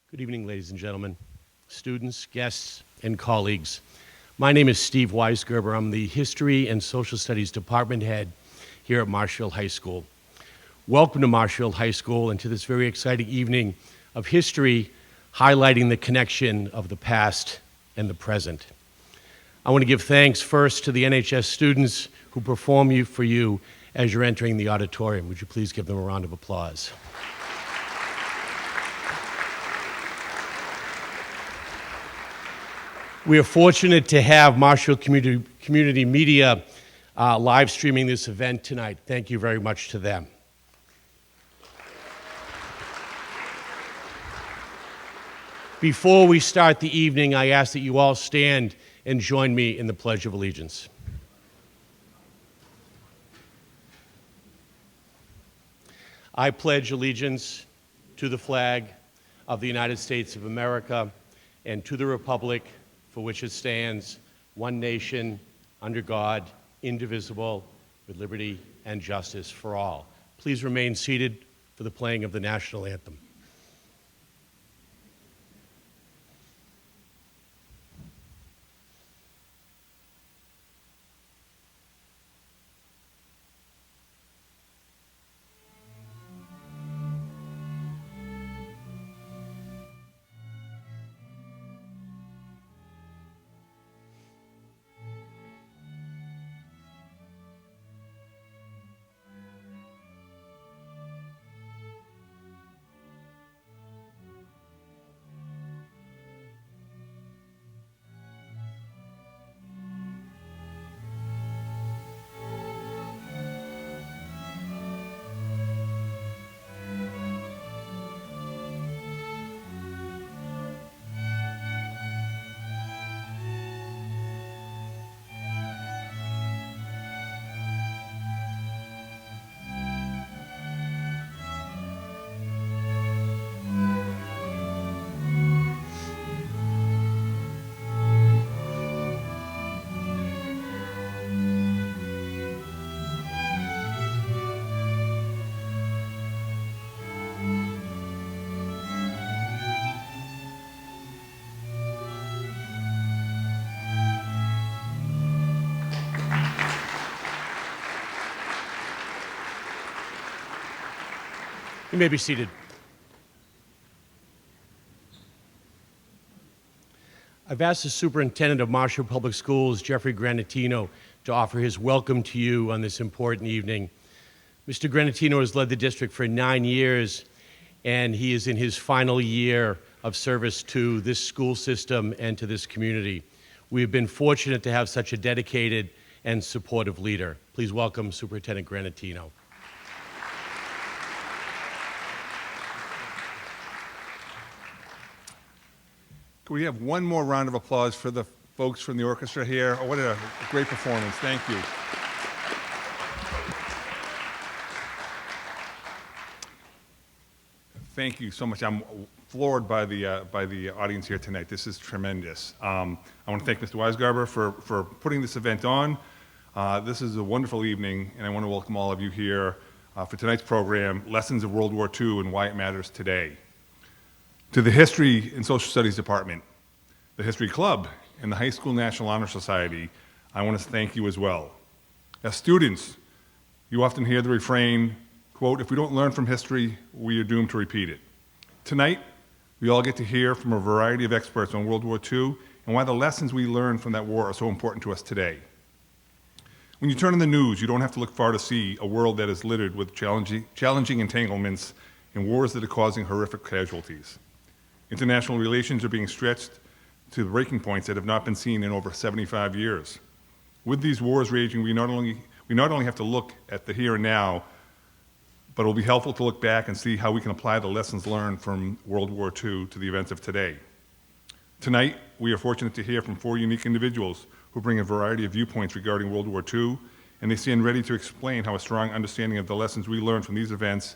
Good evening, ladies and gentlemen, students, guests, and colleagues. My name is Steve Weisgerber. I'm the History and Social Studies Department Head here at Marshfield High School. Welcome to Marshfield High School and to this very exciting evening of history highlighting the connection of the past and the present. I want to give thanks first to the NHS students who perform for you as you're entering the auditorium. Would you please give them a round of applause? We are fortunate to have Marshfield Community Media live streaming this event tonight. Thank you very much to them. Before we start the evening, I ask that you all stand and join me in the Pledge of Allegiance. I pledge allegiance to the flag of the United States of America and to the republic for which it stands, one nation, under God, indivisible, with liberty and justice for all. Please remain seated for the playing of the national anthem. You may be seated. I've asked the superintendent of Marshfield Public Schools, Jeffrey Granatino, to offer his welcome to you on this important evening. Mr. Granatino has led the district for 9 years, and he is in his final year of service to this school system and to this community. We have been fortunate to have such a dedicated and supportive leader. Please welcome Superintendent Granatino. Can we have one more round of applause for the folks from the orchestra here? Oh, what a great performance. Thank you. Thank you so much. I'm floored by the audience here tonight. This is tremendous. I want to thank Mr. Weisgerber for putting this event on. This is a wonderful evening, and I want to welcome all of you here for tonight's program, Lessons of World War II and Why It Matters Today. To the History and Social Studies Department, the History Club, and the High School National Honor Society, I want to thank you as well. As students, you often hear the refrain, quote, "If we don't learn from history, we are doomed to repeat it." Tonight, we all get to hear from a variety of experts on World War II and why the lessons we learned from that war are so important to us today. When you turn on the news, you don't have to look far to see a world that is littered with challenging entanglements and wars that are causing horrific casualties. International relations are being stretched to breaking points that have not been seen in over 75 years. With these wars raging, we not only have to look at the here and now, but it will be helpful to look back and see how we can apply the lessons learned from World War II to the events of today. Tonight, we are fortunate to hear from 4 unique individuals who bring a variety of viewpoints regarding World War II, and they stand ready to explain how a strong understanding of the lessons we learned from these events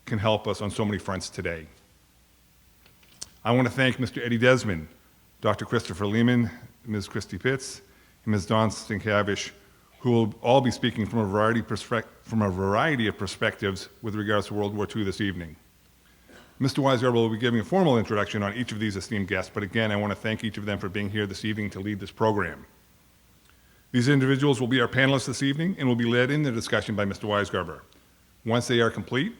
can help us on so many fronts today. I want to thank Mr. Eddie Desmond, Dr. Christopher Lehman, Ms. Christy Pitts, and Ms. Dawn Stankiewicz, who will all be speaking from a variety of perspectives with regards to World War II this evening. Mr. Weisgerber will be giving a formal introduction on each of these esteemed guests, but again, I want to thank each of them for being here this evening to lead this program. These individuals will be our panelists this evening and will be led in the discussion by Mr. Weisgerber. Once they are complete,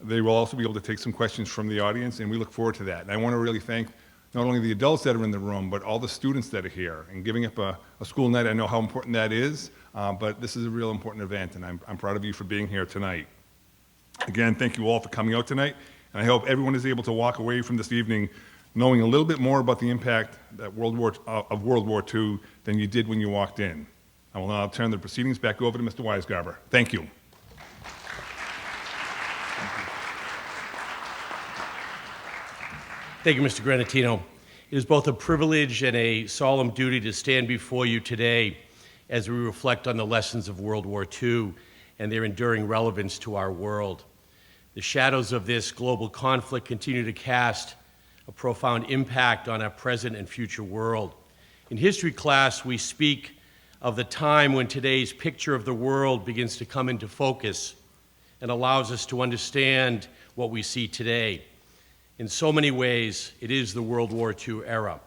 they will also be able to take some questions from the audience, and we look forward to that. And I want to really thank not only the adults that are in the room, but all the students that are here. And giving up a school night, I know how important that is, but this is a real important event, and I'm proud of you for being here tonight. Again, thank you all for coming out tonight, and I hope everyone is able to walk away from this evening knowing a little bit more about the impact that World War II than you did when you walked in. I will now turn the proceedings back over to Mr. Weisgerber. Thank you. Thank you, Mr. Granatino. It is both a privilege and a solemn duty to stand before you today as we reflect on the lessons of World War II and their enduring relevance to our world. The shadows of this global conflict continue to cast a profound impact on our present and future world. In history class, we speak of the time when today's picture of the world begins to come into focus and allows us to understand what we see today. In so many ways, it is the World War II era.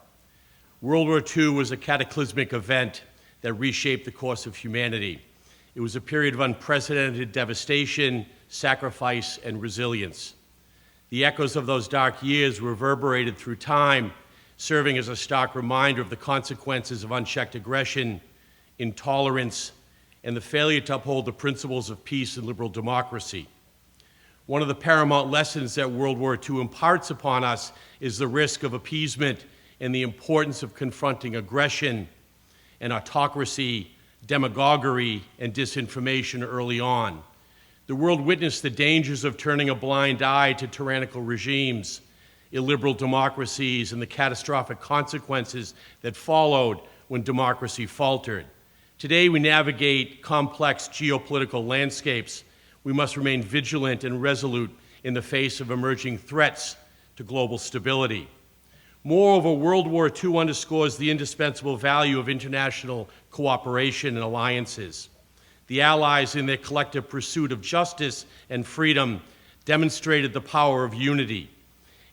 World War II was a cataclysmic event that reshaped the course of humanity. It was a period of unprecedented devastation, sacrifice, and resilience. The echoes of those dark years reverberated through time, serving as a stark reminder of the consequences of unchecked aggression, intolerance, and the failure to uphold the principles of peace and liberal democracy. One of the paramount lessons that World War II imparts upon us is the risk of appeasement and the importance of confronting aggression and autocracy, demagoguery, and disinformation early on. The world witnessed the dangers of turning a blind eye to tyrannical regimes, illiberal democracies, and the catastrophic consequences that followed when democracy faltered. Today, we navigate complex geopolitical landscapes. We must remain vigilant and resolute in the face of emerging threats to global stability. Moreover, World War II underscores the indispensable value of international cooperation and alliances. The Allies, in their collective pursuit of justice and freedom, demonstrated the power of unity.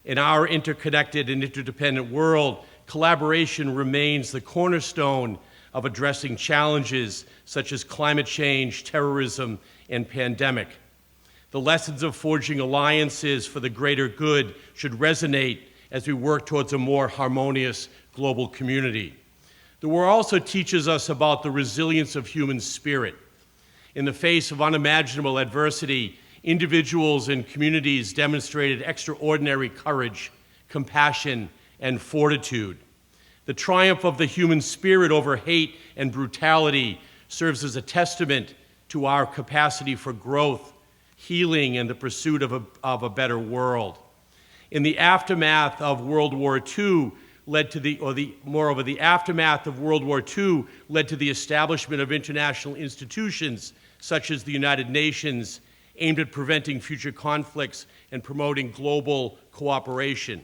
In our interconnected and interdependent world, collaboration remains the cornerstone of addressing challenges such as climate change, terrorism, and pandemic. The lessons of forging alliances for the greater good should resonate as we work towards a more harmonious global community. The war also teaches us about the resilience of human spirit. In the face of unimaginable adversity, individuals and communities demonstrated extraordinary courage, compassion, and fortitude. The triumph of the human spirit over hate and brutality serves as a testament to our capacity for growth, healing, and the pursuit of a better world. In the aftermath of World War II the aftermath of World War II led to the establishment of international institutions such as the United Nations, aimed at preventing future conflicts and promoting global cooperation.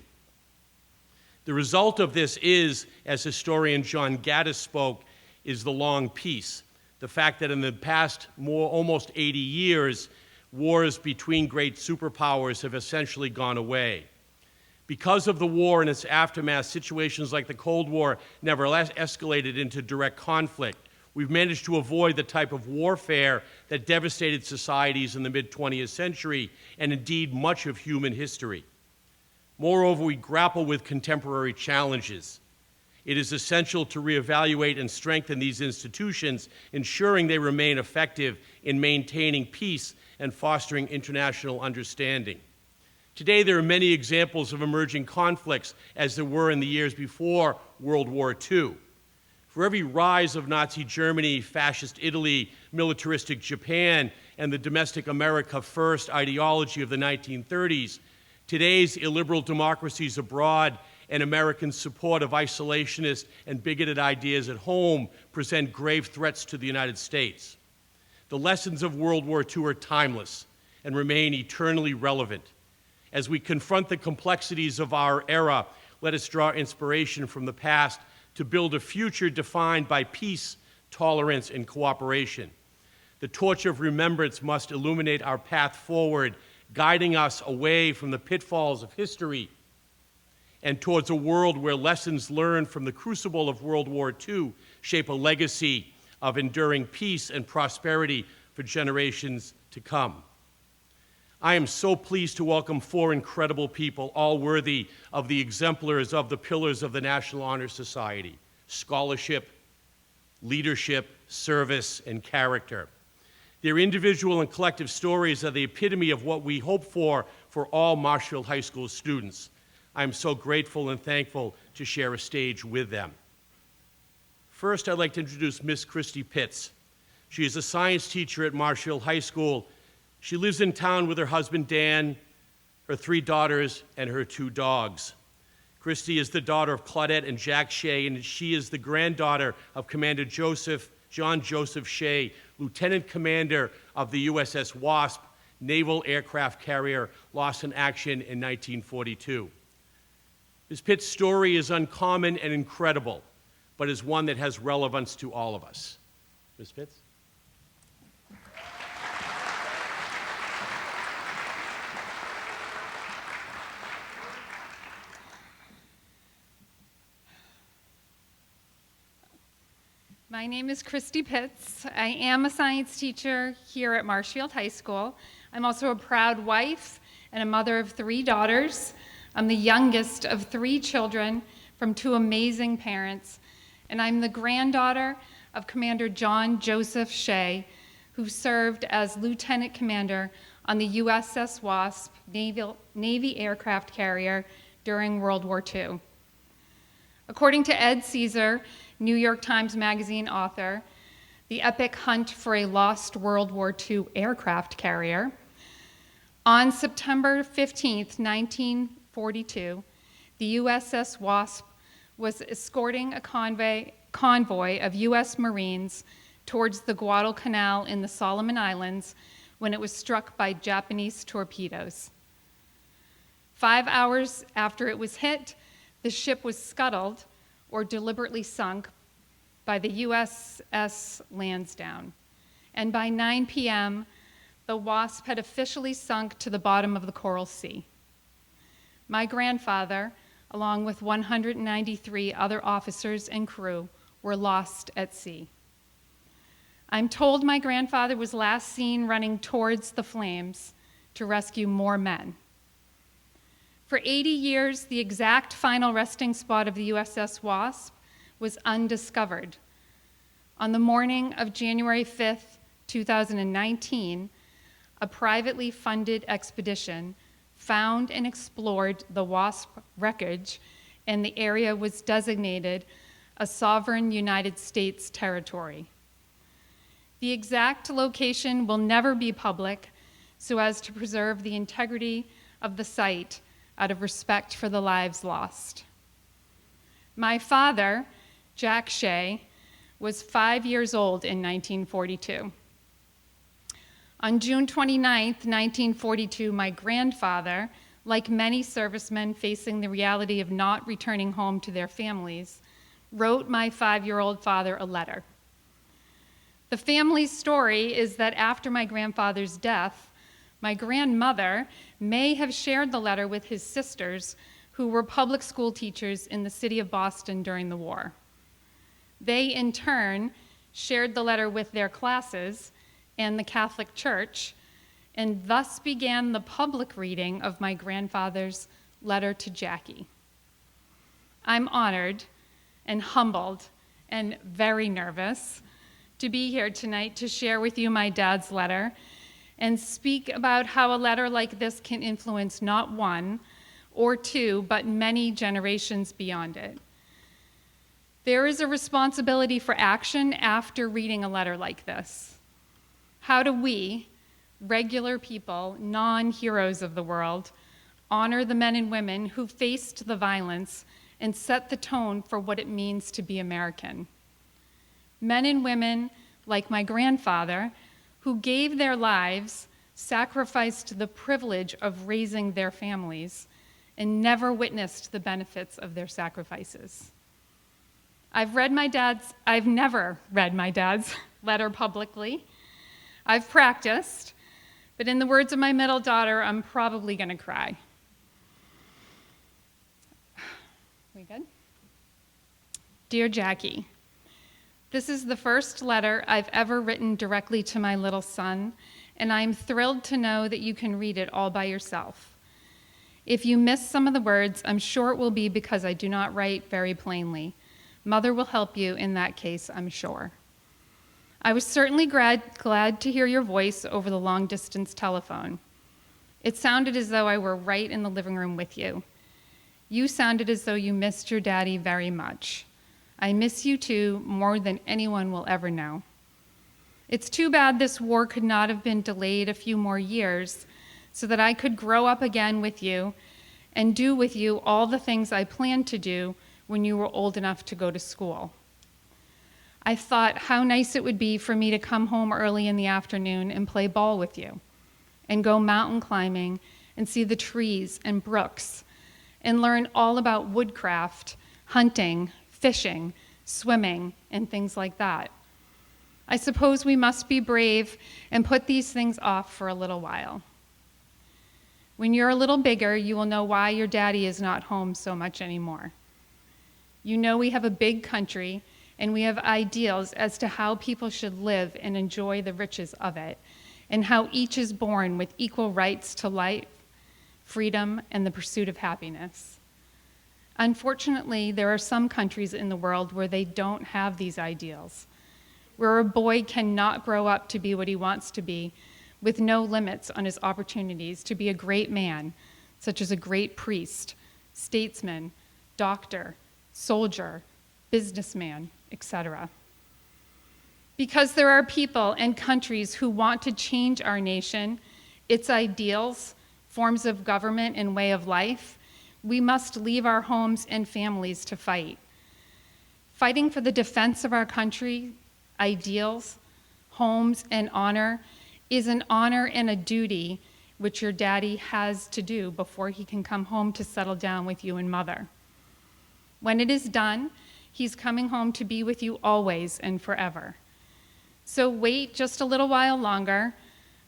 The result of this is, as historian John Gaddis spoke, is the long peace. The fact that in the past almost 80 years, wars between great superpowers have essentially gone away. Because of the war and its aftermath, situations like the Cold War never escalated into direct conflict. We've managed to avoid the type of warfare that devastated societies in the mid-20th century and indeed much of human history. Moreover, we grapple with contemporary challenges. It is essential to reevaluate and strengthen these institutions, ensuring they remain effective in maintaining peace and fostering international understanding. Today, there are many examples of emerging conflicts, as there were in the years before World War II. For every rise of Nazi Germany, fascist Italy, militaristic Japan, and the domestic America First ideology of the 1930s, today's illiberal democracies abroad and American support of isolationist and bigoted ideas at home present grave threats to the United States. The lessons of World War II are timeless and remain eternally relevant. As we confront the complexities of our era, let us draw inspiration from the past to build a future defined by peace, tolerance, and cooperation. The torch of remembrance must illuminate our path forward, guiding us away from the pitfalls of history and towards a world where lessons learned from the crucible of World War II shape a legacy of enduring peace and prosperity for generations to come. I am so pleased to welcome four incredible people, all worthy of the exemplars of the pillars of the National Honor Society: scholarship, leadership, service, and character. Their individual and collective stories are the epitome of what we hope for all Marshfield High School students. I'm so grateful and thankful to share a stage with them. First, I'd like to introduce Miss Christy Pitts. She is a science teacher at Marshfield High School. She lives in town with her husband, Dan, her 3 daughters, and her 2 dogs. Christy is the daughter of Claudette and Jack Shea, and she is the granddaughter of Commander John Joseph Shea, Lieutenant Commander of the USS Wasp, naval aircraft carrier lost in action in 1942. Ms. Pitt's story is uncommon and incredible, but is one that has relevance to all of us. Ms. Pitts? My name is Christy Pitts. I am a science teacher here at Marshfield High School. I'm also a proud wife and a mother of 3 daughters. I'm the youngest of 3 children from 2 amazing parents, and I'm the granddaughter of Commander John Joseph Shea, who served as Lieutenant Commander on the USS Wasp Navy aircraft carrier during World War II. According to Ed Caesar, New York Times Magazine author, the epic hunt for a lost World War II aircraft carrier, on September 15th, 1942, the USS Wasp was escorting a convoy of U.S. Marines towards the Guadalcanal in the Solomon Islands when it was struck by Japanese torpedoes. 5 hours after it was hit, the ship was scuttled or deliberately sunk by the USS Lansdowne. And by 9 p.m., the Wasp had officially sunk to the bottom of the Coral Sea. My grandfather, along with 193 other officers and crew, were lost at sea. I'm told my grandfather was last seen running towards the flames to rescue more men. For 80 years, the exact final resting spot of the USS Wasp was undiscovered. On the morning of January 5th, 2019, a privately funded expedition found and explored the Wasp wreckage, and the area was designated a sovereign United States territory. The exact location will never be public, so as to preserve the integrity of the site out of respect for the lives lost. My father, Jack Shea, was 5 years old in 1942. On June 29, 1942, my grandfather, like many servicemen facing the reality of not returning home to their families, wrote my 5-year-old father a letter. The family's story is that after my grandfather's death, my grandmother may have shared the letter with his sisters, who were public school teachers in the city of Boston during the war. They, in turn, shared the letter with their classes and the Catholic Church, and thus began the public reading of my grandfather's letter to Jackie. I'm honored and humbled and very nervous to be here tonight to share with you my dad's letter and speak about how a letter like this can influence not 1 or 2, but many generations beyond it. There is a responsibility for action after reading a letter like this. How do we, regular people, non-heroes of the world, honor the men and women who faced the violence and set the tone for what it means to be American? Men and women, like my grandfather, who gave their lives, sacrificed the privilege of raising their families, and never witnessed the benefits of their sacrifices. I've never read my dad's letter publicly. I've practiced, But in the words of my middle daughter, I'm probably going to cry. We good? Dear Jackie, this is the first letter I've ever written directly to my little son, and I'm thrilled to know that you can read it all by yourself. If you miss some of the words, I'm sure it will be because I do not write very plainly. Mother will help you in that case, I'm sure. I was certainly glad to hear your voice over the long-distance telephone. It sounded as though I were right in the living room with you. You sounded as though you missed your daddy very much. I miss you too, more than anyone will ever know. It's too bad this war could not have been delayed a few more years so that I could grow up again with you and do with you all the things I planned to do when you were old enough to go to school. I thought how nice it would be for me to come home early in the afternoon and play ball with you, and go mountain climbing and see the trees and brooks, and learn all about woodcraft, hunting, fishing, swimming, and things like that. I suppose we must be brave and put these things off for a little while. When you're a little bigger, you will know why your daddy is not home so much anymore. You know we have a big country, and we have ideals as to how people should live and enjoy the riches of it, and how each is born with equal rights to life, freedom, and the pursuit of happiness. Unfortunately, there are some countries in the world where they don't have these ideals, where a boy cannot grow up to be what he wants to be, with no limits on his opportunities to be a great man, such as a great priest, statesman, doctor, soldier, businessman, etc. Because there are people and countries who want to change our nation, its ideals, forms of government, and way of life, we must leave our homes and families to fight. Fighting for the defense of our country, ideals, homes, and honor is an honor and a duty which your daddy has to do before he can come home to settle down with you and mother. When it is done, he's coming home to be with you always and forever. So wait just a little while longer.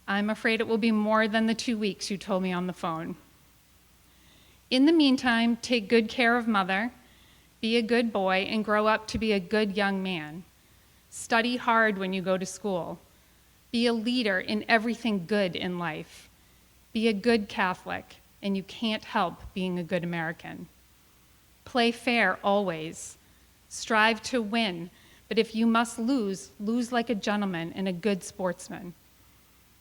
I'm afraid it will be more than the 2 weeks you told me on the phone. In the meantime, take good care of mother, be a good boy, and grow up to be a good young man. Study hard when you go to school. Be a leader in everything good in life. Be a good Catholic, and you can't help being a good American. Play fair always. Strive to win, but if you must lose, lose like a gentleman and a good sportsman.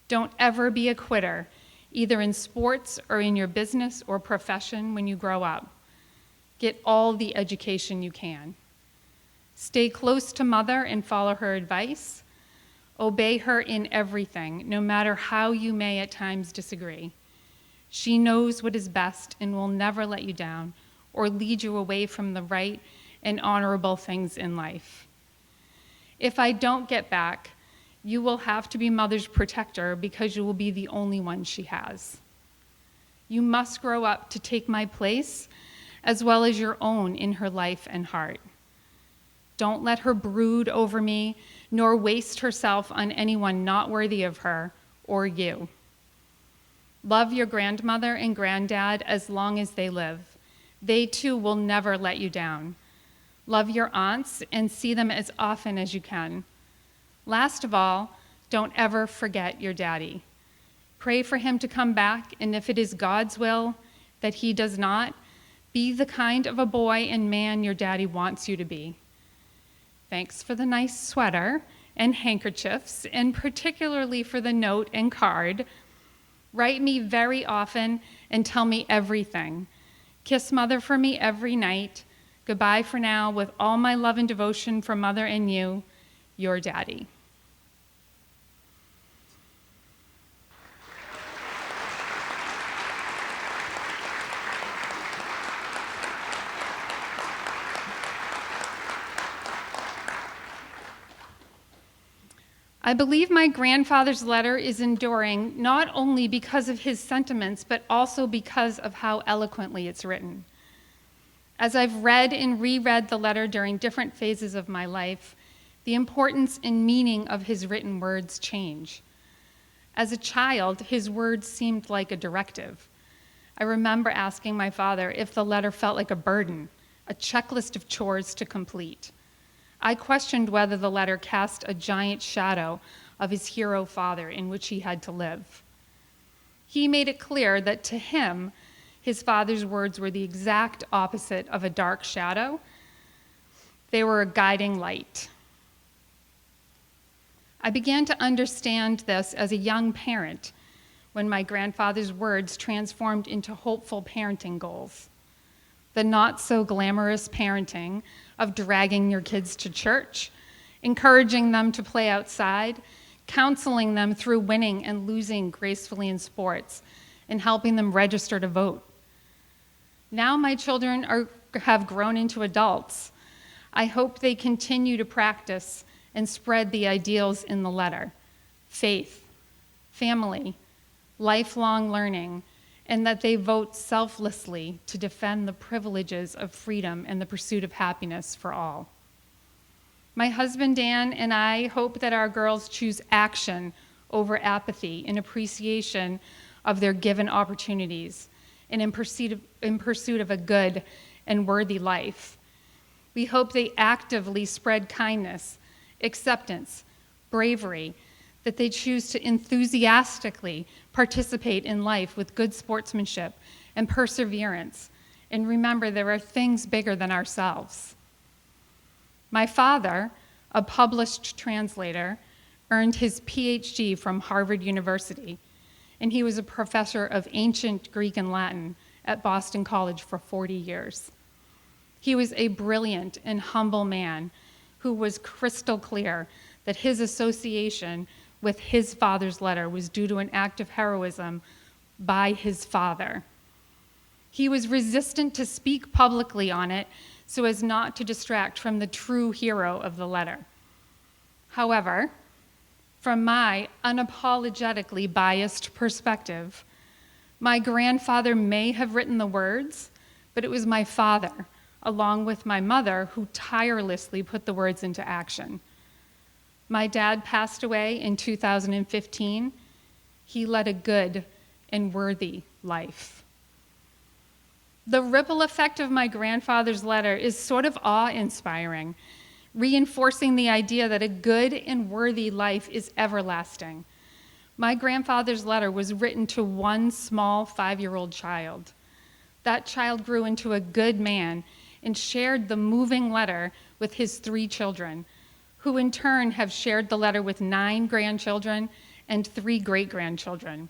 Don't ever be a quitter, either in sports or in your business or profession when you grow up. Get all the education you can. Stay close to mother and follow her advice. Obey her in everything, no matter how you may at times disagree. She knows what is best and will never let you down or lead you away from the right and honorable things in life. If I don't get back, you will have to be mother's protector because you will be the only one she has. You must grow up to take my place as well as your own in her life and heart. Don't let her brood over me, nor waste herself on anyone not worthy of her or you. Love your grandmother and granddad as long as they live. They too will never let you down. Love your aunts and see them as often as you can. Last of all, don't ever forget your daddy. Pray for him to come back, and if it is God's will that he does not, be the kind of a boy and man your daddy wants you to be. Thanks for the nice sweater and handkerchiefs, and particularly for the note and card. Write me very often and tell me everything. Kiss mother for me every night. Goodbye for now, with all my love and devotion for mother and you, your daddy. I believe my grandfather's letter is enduring not only because of his sentiments, but also because of how eloquently it's written. As I've read and reread the letter during different phases of my life, the importance and meaning of his written words change. As a child, his words seemed like a directive. I remember asking my father if the letter felt like a burden, a checklist of chores to complete. I questioned whether the letter cast a giant shadow of his hero father in which he had to live. He made it clear that to him, his father's words were the exact opposite of a dark shadow. They were a guiding light. I began to understand this as a young parent when my grandfather's words transformed into hopeful parenting goals. The not so glamorous parenting of dragging your kids to church, encouraging them to play outside, counseling them through winning and losing gracefully in sports, and helping them register to vote. Now my children have grown into adults. I hope they continue to practice and spread the ideals in the letter: faith, family, lifelong learning, and that they vote selflessly to defend the privileges of freedom and the pursuit of happiness for all. My husband Dan and I hope that our girls choose action over apathy in appreciation of their given opportunities and in pursuit of a good and worthy life. We hope they actively spread kindness, acceptance, bravery, that they choose to enthusiastically participate in life with good sportsmanship and perseverance, and remember there are things bigger than ourselves. My father, a published translator, earned his PhD from Harvard University, and he was a professor of ancient Greek and Latin at Boston College for 40 years. He was a brilliant and humble man who was crystal clear that his association with his father's letter was due to an act of heroism by his father. He was resistant to speak publicly on it so as not to distract from the true hero of the letter. However, from my unapologetically biased perspective, my grandfather may have written the words, but it was my father, along with my mother, who tirelessly put the words into action. My dad passed away in 2015. He led a good and worthy life. The ripple effect of my grandfather's letter is sort of awe-inspiring, reinforcing the idea that a good and worthy life is everlasting. My grandfather's letter was written to one small 5-year-old child. That child grew into a good man and shared the moving letter with his 3 children, who in turn have shared the letter with 9 grandchildren and 3 great-grandchildren.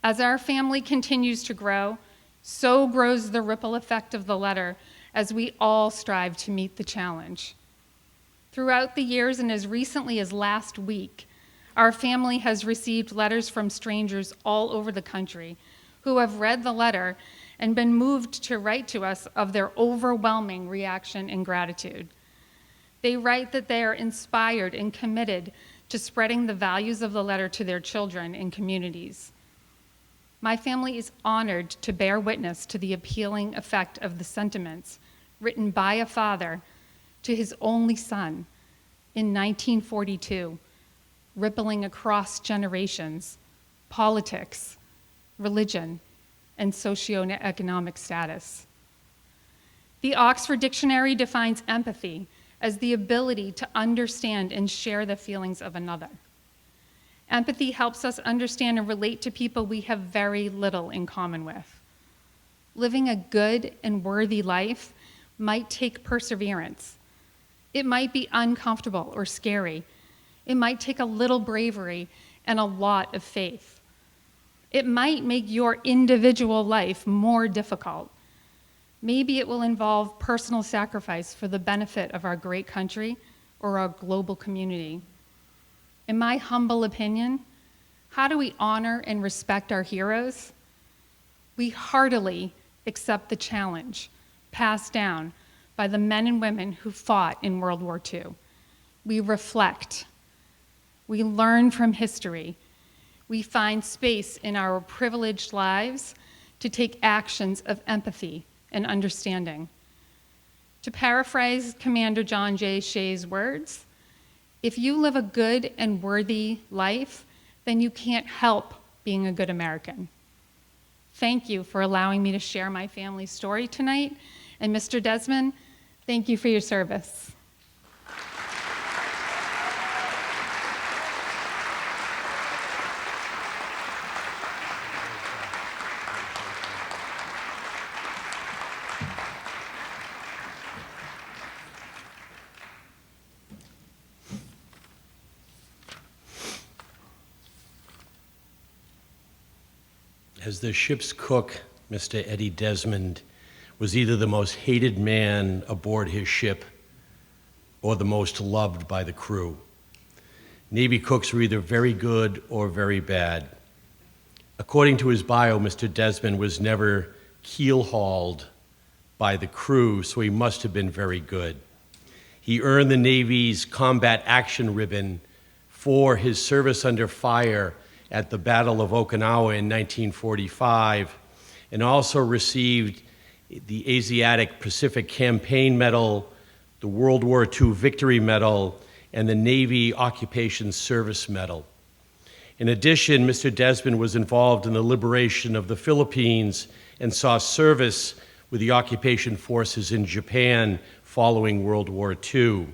As our family continues to grow, so grows the ripple effect of the letter as we all strive to meet the challenge. Throughout the years and as recently as last week, our family has received letters from strangers all over the country who have read the letter and been moved to write to us of their overwhelming reaction and gratitude. They write that they are inspired and committed to spreading the values of the letter to their children and communities. My family is honored to bear witness to the appealing effect of the sentiments written by a father to his only son in 1942, rippling across generations, politics, religion, and socioeconomic status. The Oxford Dictionary defines empathy as the ability to understand and share the feelings of another. Empathy helps us understand and relate to people we have very little in common with. Living a good and worthy life might take perseverance. It might be uncomfortable or scary. It might take a little bravery and a lot of faith. It might make your individual life more difficult. Maybe it will involve personal sacrifice for the benefit of our great country or our global community. In my humble opinion, how do we honor and respect our heroes? We heartily accept the challenge passed down by the men and women who fought in World War II. We reflect. We learn from history. We find space in our privileged lives to take actions of empathy and understanding. To paraphrase Commander John J. Shea's words, if you live a good and worthy life, then you can't help being a good American. Thank you for allowing me to share my family's story tonight. And Mr. Desmond, thank you for your service. As the ship's cook, Mr. Eddie Desmond was either the most hated man aboard his ship or the most loved by the crew. Navy cooks were either very good or very bad. According to his bio, Mr. Desmond was never keel-hauled by the crew, so he must have been very good. He earned the Navy's Combat Action Ribbon for his service under fire at the Battle of Okinawa in 1945, and also received the Asiatic Pacific Campaign Medal, the World War II Victory Medal, and the Navy Occupation Service Medal. In addition, Mr. Desmond was involved in the liberation of the Philippines and saw service with the occupation forces in Japan following World War II.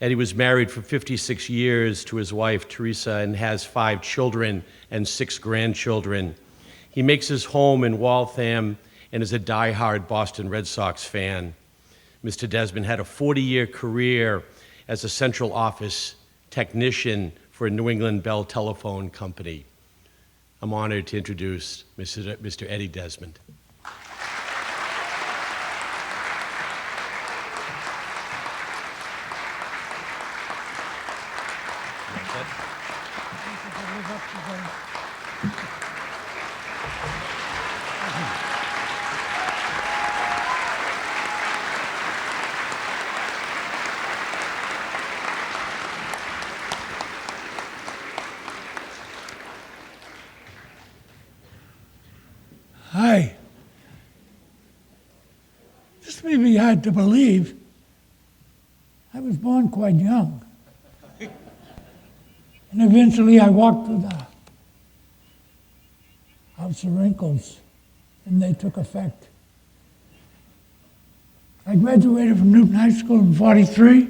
Eddie was married for 56 years to his wife, Teresa, and has 5 children and 6 grandchildren. He makes his home in Waltham and is a diehard Boston Red Sox fan. Mr. Desmond had a 40-year career as a central office technician for New England Bell Telephone Company. I'm honored to introduce Mr. Eddie Desmond. Hi. This may be hard to believe. I was born quite young. And eventually I walked through the House of Wrinkles, and they took effect. I graduated from Newton High School in '43.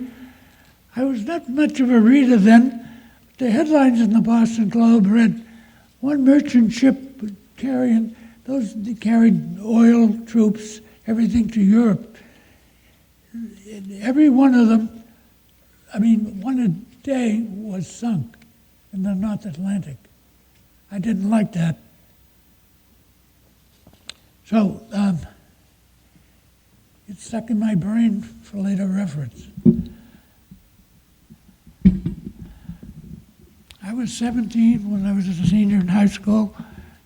I was not much of a reader then. The headlines in the Boston Globe read, one merchant ship carried oil, troops, everything to Europe. Every one of them, one a day was sunk in the North Atlantic. I didn't like that. So it stuck in my brain for later reference. I was 17 when I was a senior in high school,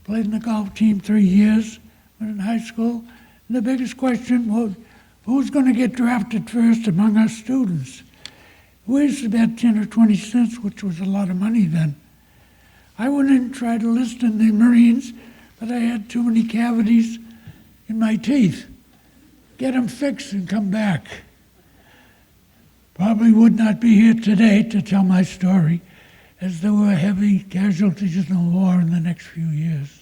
played in the golf team 3 years, went in high school, and the biggest question was, who's going to get drafted first among us students? We used to bet 10 or 20 cents, which was a lot of money then. I went in and tried to enlist in the Marines, but I had too many cavities in my teeth. Get them fixed and come back. Probably would not be here today to tell my story, as there were heavy casualties in the war in the next few years.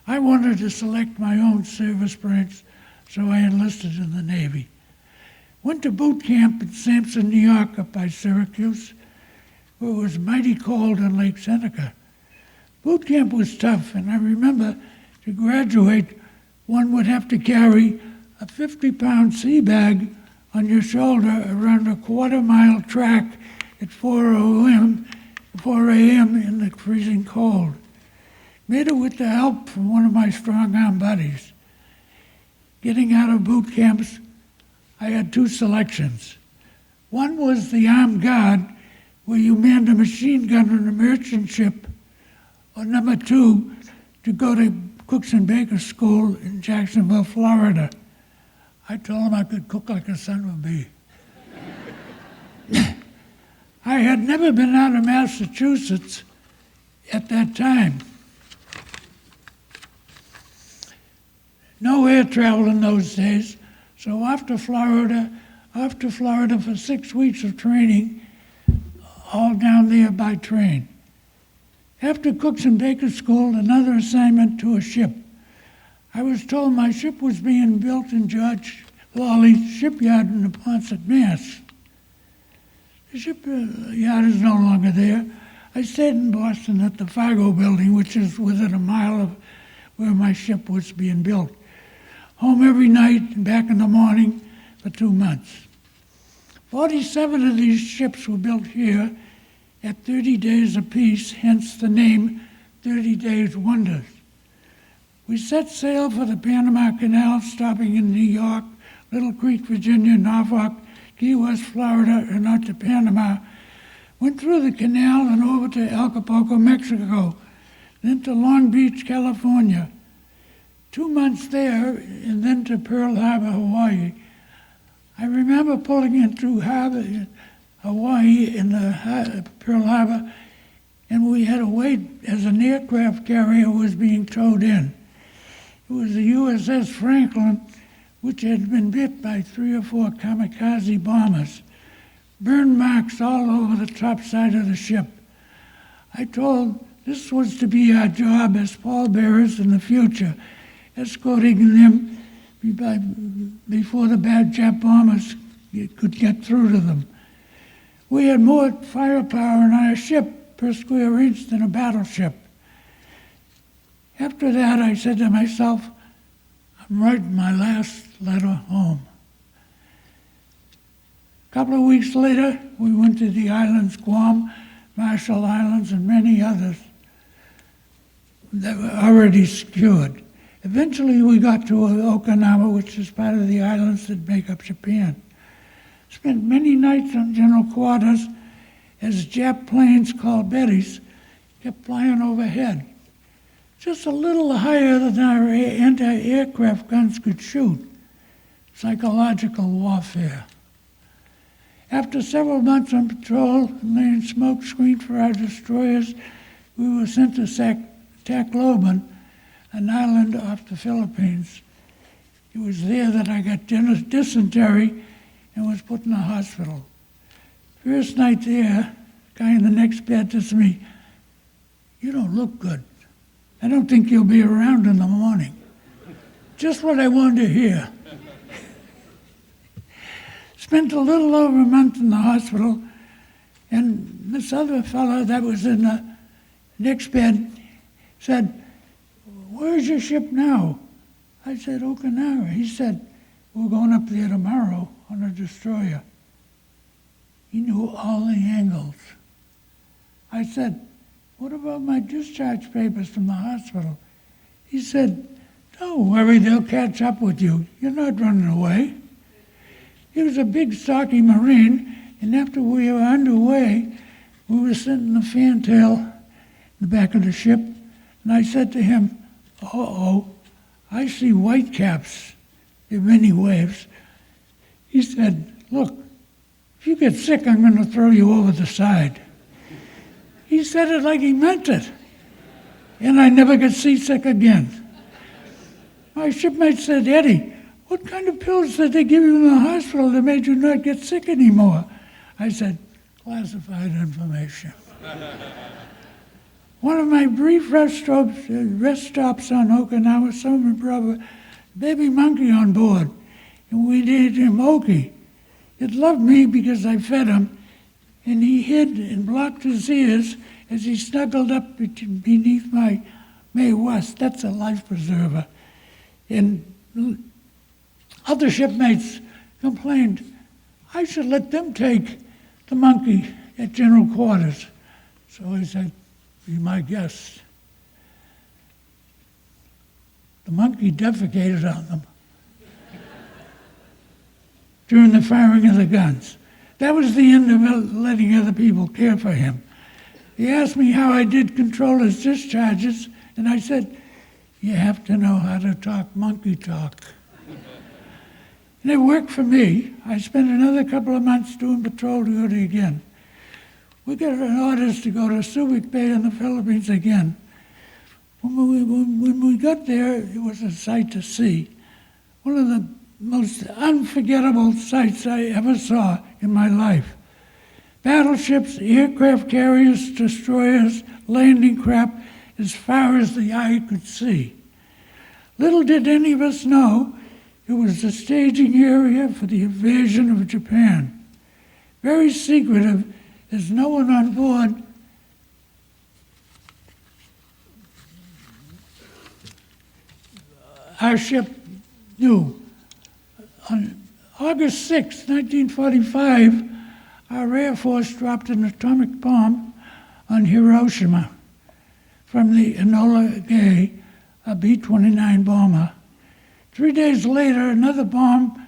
I wanted to select my own service branch, so I enlisted in the Navy. Went to boot camp in Sampson, New York, up by Syracuse, where it was mighty cold on Lake Seneca. Boot camp was tough, and I remember to graduate, one would have to carry a 50-pound sea bag on your shoulder around a quarter-mile track at 4 a.m. in the freezing cold. Made it with the help from one of my strong-arm buddies. Getting out of boot camps, I had 2 selections. One was the armed guard, where you manned a machine gun on a merchant ship, or number 2, to go to Cooks and Baker School in Jacksonville, Florida. I told him I could cook like a son of a bee. I had never been out of Massachusetts at that time. No air travel in those days, so off to Florida for 6 weeks of training, all down there by train. After Cooks and Baker School, another assignment to a ship. I was told my ship was being built in George Lawley's shipyard in Neponset, Mass. The shipyard is no longer there. I stayed in Boston at the Fargo building, which is within a mile of where my ship was being built. Home every night and back in the morning for 2 months. 47 of these ships were built here at 30 days apiece, hence the name 30 Days Wonders. We set sail for the Panama Canal, stopping in New York, Little Creek, Virginia, Norfolk, Key West, Florida, and out to Panama. Went through the canal and over to Acapulco, Mexico, then to Long Beach, California. 2 months there, and then to Pearl Harbor, Hawaii. I remember pulling into Hawaii in the Pearl Harbor, and we had to wait as an aircraft carrier was being towed in. It was the USS Franklin, which had been hit by 3 or 4 kamikaze bombers. Burn marks all over the top side of the ship. I told this was to be our job as pallbearers in the future, escorting them before the bad Jap bombers could get through to them. We had more firepower in our ship per square inch than a battleship. After that, I said to myself, I'm writing my last letter home. A couple of weeks later, we went to the islands, Guam, Marshall Islands, and many others that were already secured. Eventually, we got to Okinawa, which is part of the islands that make up Japan. Spent many nights on general quarters as Jap planes called Bettys kept flying overhead, just a little higher than our anti-aircraft guns could shoot. Psychological warfare. After several months on patrol and laying smoke screen for our destroyers, we were sent to Tacloban, an island off the Philippines. It was there that I got dysentery and was put in a hospital. First night there, the guy in the next bed says to me, "You don't look good. I don't think you'll be around in the morning." Just what I wanted to hear. Spent a little over a month in the hospital, and this other fellow that was in the next bed said, "Where's your ship now?" I said, "Okinawa." He said, "We're going up there tomorrow on a destroyer." He knew all the angles. I said, "What about my discharge papers from the hospital?" He said, "Don't worry, they'll catch up with you. You're not running away." He was a big, stocky Marine, and after we were underway, we were sitting in the fantail in the back of the ship, and I said to him, "Uh-oh, I see white caps. There are many waves." He said, "Look, if you get sick, I'm going to throw you over the side." He said it like he meant it, and I never got seasick again. My shipmate said, "Eddie, what kind of pills did they give you in the hospital that made you not get sick anymore?" I said, "Classified information." One of my brief rest stops on Okinawa, someone brought a baby monkey on board, and we named him Oki. It loved me because I fed him, and he hid and blocked his ears as he snuggled up beneath my Mae West. That's a life preserver. And other shipmates complained, I should let them take the monkey at general quarters. So I said, "Be my guest." The monkey defecated on them during the firing of the guns. That was the end of letting other people care for him. He asked me how I did control his discharges, and I said, "You have to know how to talk monkey talk." And it worked for me. I spent another couple of months doing patrol duty again. We got orders to go to Subic Bay in the Philippines again. When we got there, it was a sight to see. One of the most unforgettable sights I ever saw in my life. Battleships, aircraft carriers, destroyers, landing craft as far as the eye could see. Little did any of us know it was the staging area for the invasion of Japan. Very secretive, as no one on board our ship knew. On August 6, 1945, our Air Force dropped an atomic bomb on Hiroshima from the Enola Gay, a B-29 bomber. 3 days later, another bomb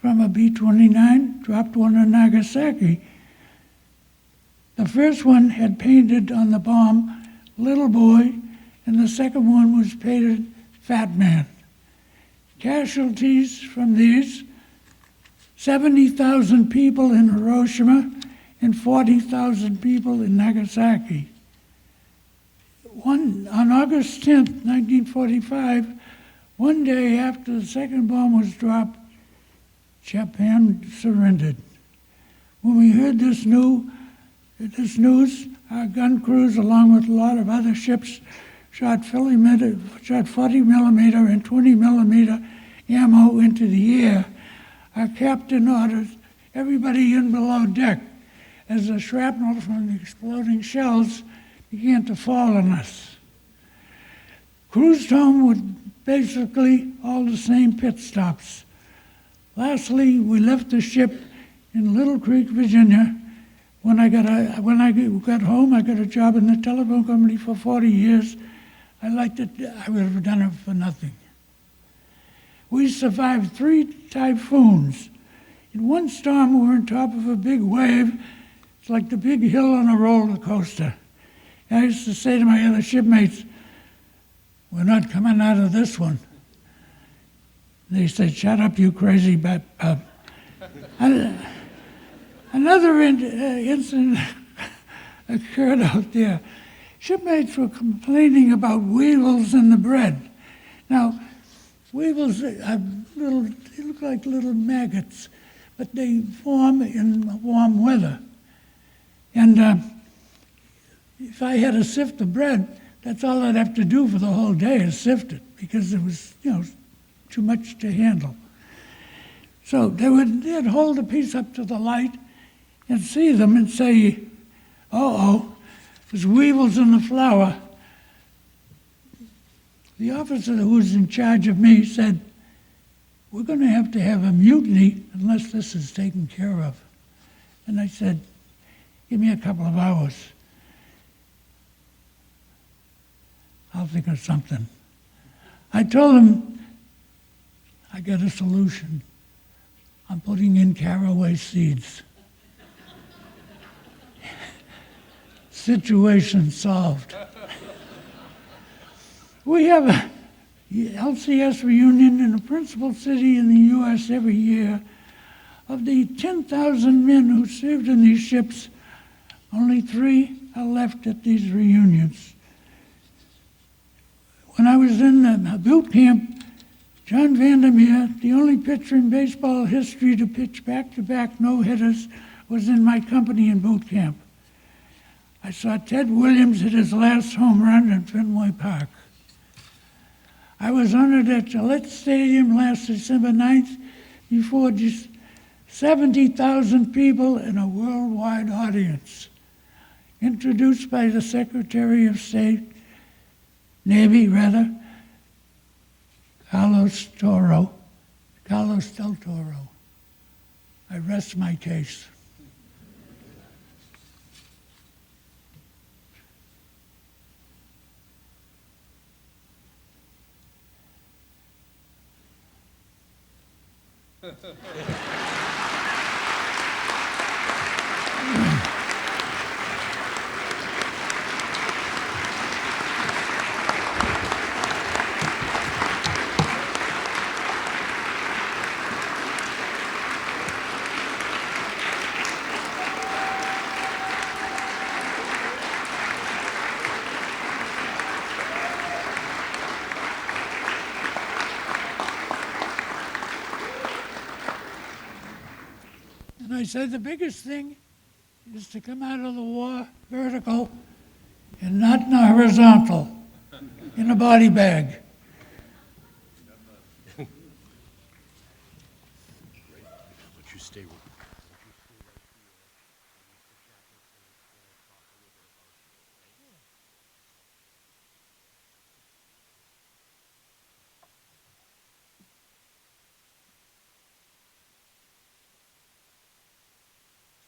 from a B-29 dropped one on Nagasaki. The first one had painted on the bomb "Little Boy," and the second one was painted "Fat Man." Casualties from these, 70,000 people in Hiroshima and 40,000 people in Nagasaki. On August 10th, 1945, one day after the second bomb was dropped, Japan surrendered. When we heard this news, our gun crews, along with a lot of other ships, shot 40 millimeter and 20 millimeter ammo into the air. Our captain ordered everybody in below deck as the shrapnel from the exploding shells began to fall on us. Cruised home with basically all the same pit stops. Lastly, we left the ship in Little Creek, Virginia. When I got home, I got a job in the telephone company for 40 years. I liked it. I would have done it for nothing. We survived 3 typhoons. In one storm, we were on top of a big wave. It's like the big hill on a roller coaster. And I used to say to my other shipmates, "We're not coming out of this one." They said, "Shut up, you crazy bat." Another incident occurred out there. Shipmates were complaining about weevils in the bread. Now, weevils are they look like little maggots, but they form in warm weather. And if I had to sift the bread, that's all I'd have to do for the whole day is sift it, because it was, too much to handle. So they'd hold a piece up to the light and see them and say, "Uh-oh, there's weevils in the flour." The officer who was in charge of me said, "We're going to have a mutiny unless this is taken care of." And I said, "Give me a couple of hours. I'll think of something." I told him, "I got a solution. I'm putting in caraway seeds." Situation solved. We have a LCS reunion in a principal city in the U.S. every year. Of the 10,000 men who served in these ships, only 3 are left at these reunions. When I was in the boot camp, John Vandermeer, the only pitcher in baseball history to pitch back-to-back no-hitters, was in my company in boot camp. I saw Ted Williams hit his last home run in Fenway Park. I was honored at Gillette Stadium last December 9th before just 70,000 people in a worldwide audience, introduced by the Secretary of State, Navy rather, Carlos Del Toro. I rest my case. And I said the biggest thing is to come out of the war vertical and not in a horizontal, in a body bag. Would you stay with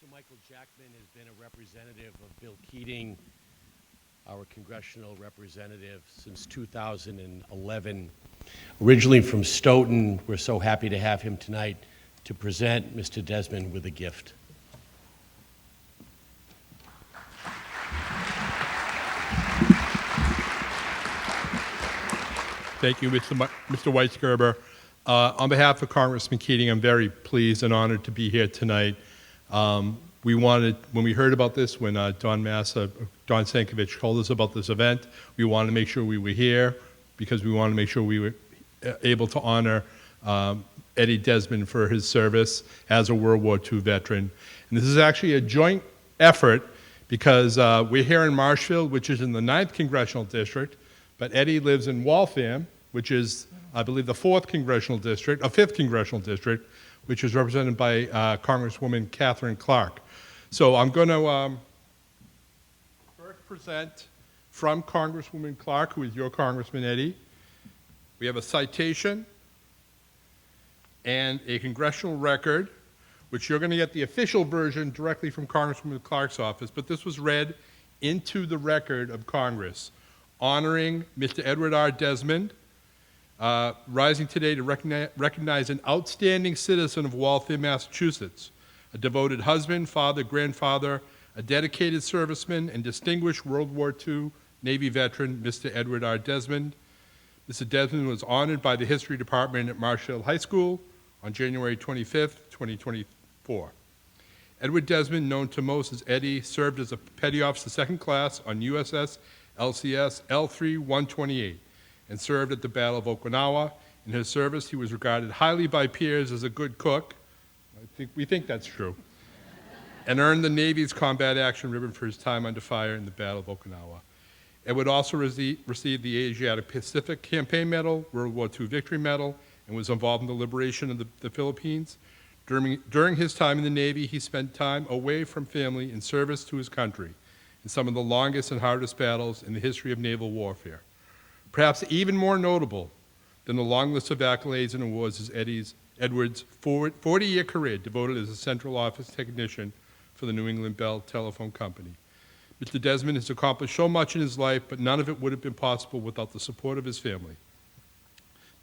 Mr. Michael Jackman has been a representative of Bill Keating, our congressional representative, since 2011. Originally from Stoughton, we're so happy to have him tonight to present Mr. Desmond with a gift. Thank you, Mr. Weisgerber. On behalf of Congressman Keating, I'm very pleased and honored to be here tonight. We wanted, when we heard about this, when Don Sankovich told us about this event, we wanted to make sure we were here because we wanted to make sure we were able to honor Eddie Desmond for his service as a World War II veteran. And this is actually a joint effort because we're here in Marshfield, which is in the 9th Congressional District, but Eddie lives in Waltham, which is, I believe, the 5th Congressional District, which is represented by Congresswoman Catherine Clark. So I'm going to first present from Congresswoman Clark, who is your Congressman Eddie. We have a citation and a congressional record, which you're going to get the official version directly from Congresswoman Clark's office, but this was read into the record of Congress, honoring Mr. Edward R. Desmond, rising today to recognize an outstanding citizen of Waltham, Massachusetts, a devoted husband, father, grandfather, a dedicated serviceman, and distinguished World War II Navy veteran, Mr. Edward R. Desmond. Mr. Desmond was honored by the History Department at Marshfield High School on January 25th, 2024. Edward Desmond, known to most as Eddie, served as a petty officer second class on USS LCS L3-128 and served at the Battle of Okinawa. In his service, he was regarded highly by peers as a good cook. We think that's true. And earned the Navy's Combat Action Ribbon for his time under fire in the Battle of Okinawa. Edward also received the Asiatic Pacific Campaign Medal, World War II Victory Medal, and was involved in the liberation of the Philippines. During his time in the Navy, he spent time away from family in service to his country in some of the longest and hardest battles in the history of naval warfare. Perhaps even more notable than the long list of accolades and awards is Edward's 40-year career devoted as a central office technician for the New England Bell Telephone Company. Mr. Desmond has accomplished so much in his life, but none of it would have been possible without the support of his family.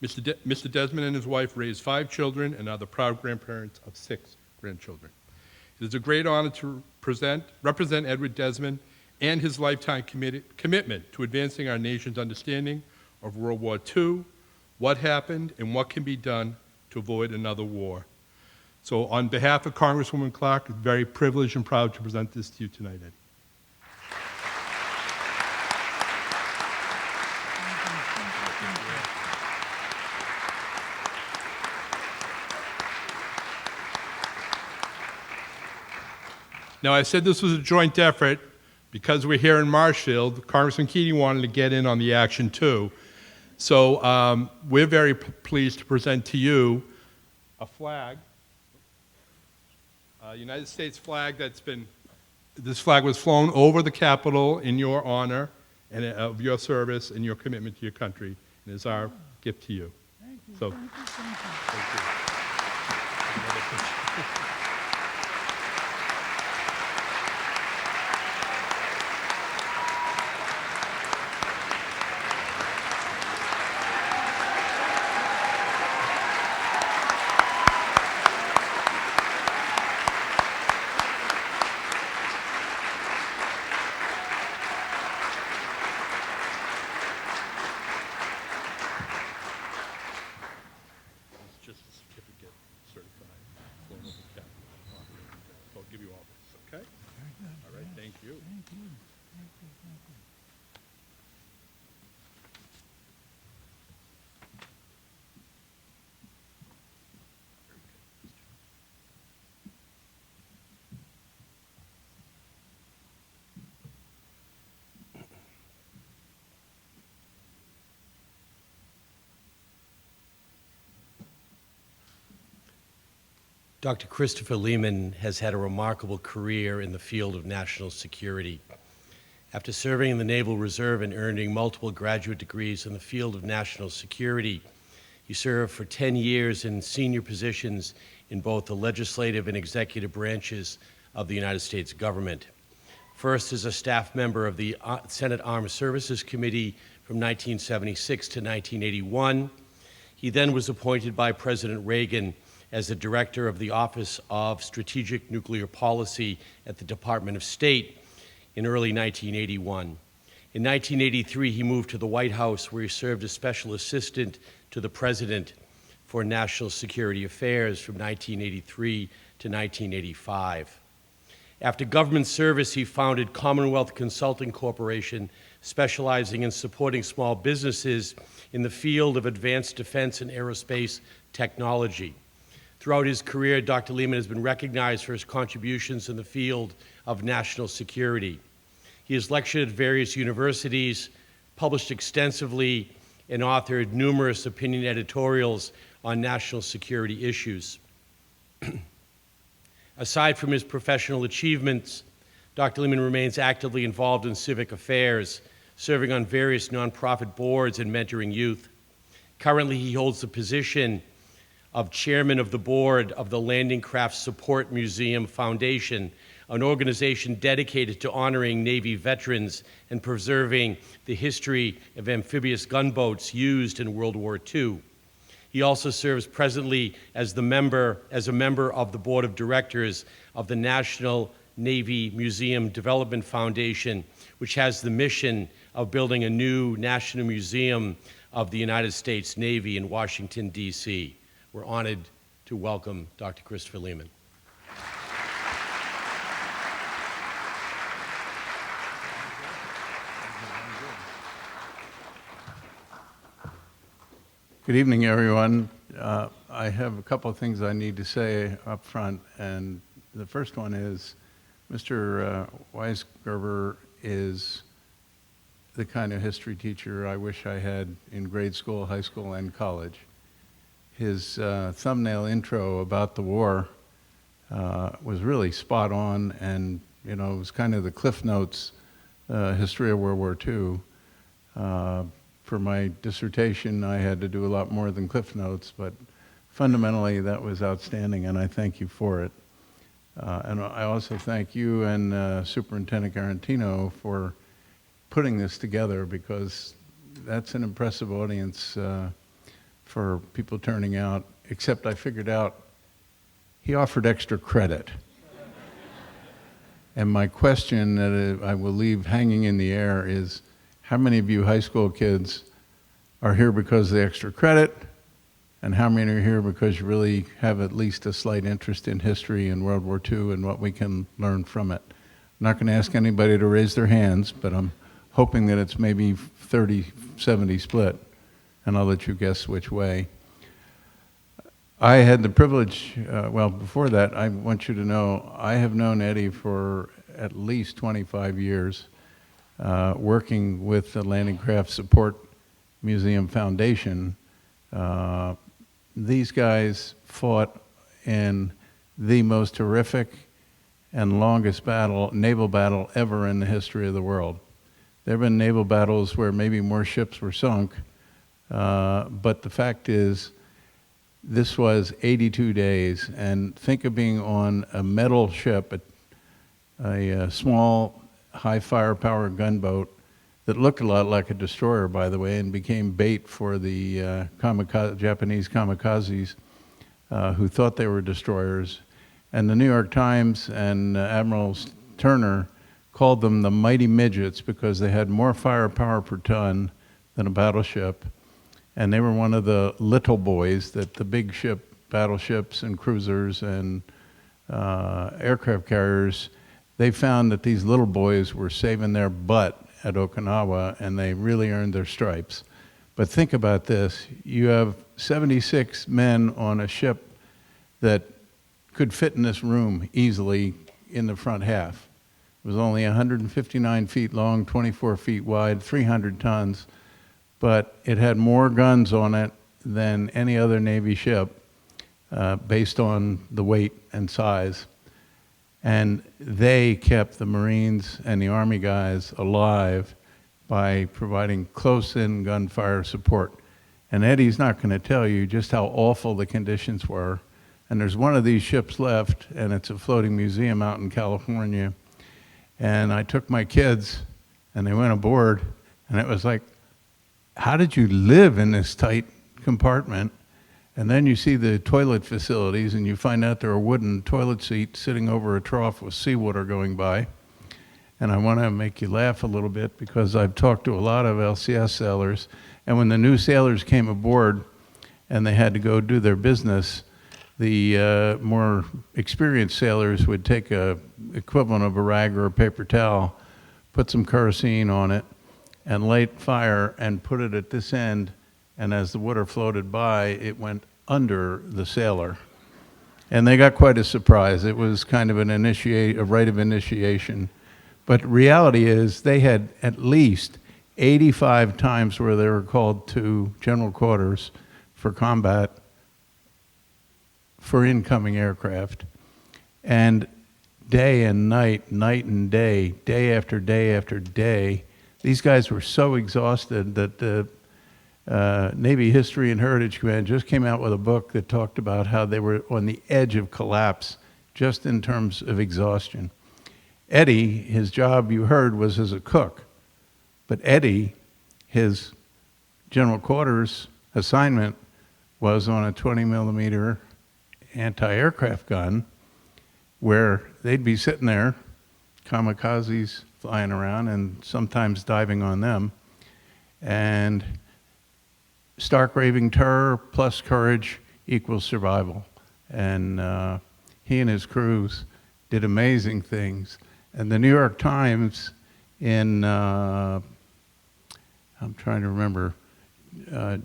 Mr. Desmond and his wife raised 5 children and are the proud grandparents of 6 grandchildren. It is a great honor to represent Edward Desmond and his lifetime commitment to advancing our nation's understanding of World War II, what happened, and what can be done to avoid another war. So on behalf of Congresswoman Clark, I'm very privileged and proud to present this to you tonight, Eddie. Now, I said this was a joint effort because we're here in Marshfield. Congressman Keating wanted to get in on the action too. So we're very pleased to present to you a flag, a United States flag this flag was flown over the Capitol in your honor and of your service and your commitment to your country, and is our gift to you. Thank you. So, Thank you. thank you. Just Dr. Christopher Lehman has had a remarkable career in the field of national security. After serving in the Naval Reserve and earning multiple graduate degrees in the field of national security, he served for 10 years in senior positions in both the legislative and executive branches of the United States government. First as a staff member of the Senate Armed Services Committee from 1976 to 1981. He then was appointed by President Reagan as the director of the Office of Strategic Nuclear Policy at the Department of State in early 1981. In 1983, he moved to the White House, where he served as special assistant to the president for national security affairs from 1983 to 1985. After government service, he founded Commonwealth Consulting Corporation, specializing in supporting small businesses in the field of advanced defense and aerospace technology. Throughout his career, Dr. Lehman has been recognized for his contributions in the field of national security. He has lectured at various universities, published extensively, and authored numerous opinion editorials on national security issues. Aside from his professional achievements, Dr. Lehman remains actively involved in civic affairs, serving on various nonprofit boards and mentoring youth. Currently, he holds the position of chairman of the board of the Landing Craft Support Museum Foundation, an organization dedicated to honoring Navy veterans and preserving the history of amphibious gunboats used in World War II. He also serves presently as a member of the board of directors of the National Navy Museum Development Foundation, which has the mission of building a new National Museum of the United States Navy in Washington, D.C. We're honored to welcome Dr. Christopher Lehman. Good evening, everyone. I have a couple of things I need to say up front, and the first one is Mr. Weisgerber is the kind of history teacher I wish I had in grade school, high school, and college. His thumbnail intro about the war was really spot on, and it was kind of the Cliff Notes history of World War II. For my dissertation, I had to do a lot more than Cliff Notes, but fundamentally that was outstanding, and I thank you for it. And I also thank you and Superintendent Garantino for putting this together, because that's an impressive audience for people turning out, except I figured out he offered extra credit. And my question that I will leave hanging in the air is, how many of you high school kids are here because of the extra credit, and how many are here because you really have at least a slight interest in history and World War II and what we can learn from it? I'm not going to ask anybody to raise their hands, but I'm hoping that it's maybe 30-70 split, and I'll let you guess which way. I had the privilege, well, before that, I want you to know I have known Eddie for at least 25 years. Working with the Landing Craft Support Museum Foundation. These guys fought in the most horrific and longest naval battle ever in the history of the world. There have been naval battles where maybe more ships were sunk, but the fact is, this was 82 days, and think of being on a metal ship, a small high firepower gunboat that looked a lot like a destroyer, by the way, and became bait for the Japanese kamikazes who thought they were destroyers. And the New York Times and Admiral Turner called them the mighty midgets because they had more firepower per ton than a battleship. And they were one of the little boys that the big ship, battleships and cruisers and aircraft carriers, they found that these little boys were saving their butt at Okinawa, and they really earned their stripes. But think about this. You have 76 men on a ship that could fit in this room easily in the front half. It was only 159 feet long, 24 feet wide, 300 tons, but it had more guns on it than any other Navy ship. based on the weight and size. And they kept the Marines and the Army guys alive by providing close-in gunfire support. And Eddie's not going to tell you just how awful the conditions were. And there's one of these ships left, and it's a floating museum out in California. And I took my kids, and they went aboard, and it was like, how did you live in this tight compartment? And then you see the toilet facilities, and you find out there are wooden toilet seats sitting over a trough with seawater going by. And I want to make you laugh a little bit because I've talked to a lot of LCS sailors, and when the new sailors came aboard and they had to go do their business, the more experienced sailors would take a equivalent of a rag or a paper towel, put some kerosene on it, and light fire and put it at this end, and as the water floated by, it went under the sailor. And they got quite a surprise. It was kind of a rite of initiation. But reality is they had at least 85 times where they were called to general quarters for combat for incoming aircraft. And day and night, night and day after day after day, these guys were so exhausted that the Navy History and Heritage Command just came out with a book that talked about how they were on the edge of collapse just in terms of exhaustion. Eddie, his job, you heard, was as a cook. But Eddie, his general quarters assignment was on a 20 millimeter anti-aircraft gun where they'd be sitting there, kamikazes flying around and sometimes diving on them. And stark raving terror plus courage equals survival. And he and his crews did amazing things. And the New York Times in, I'm trying to remember,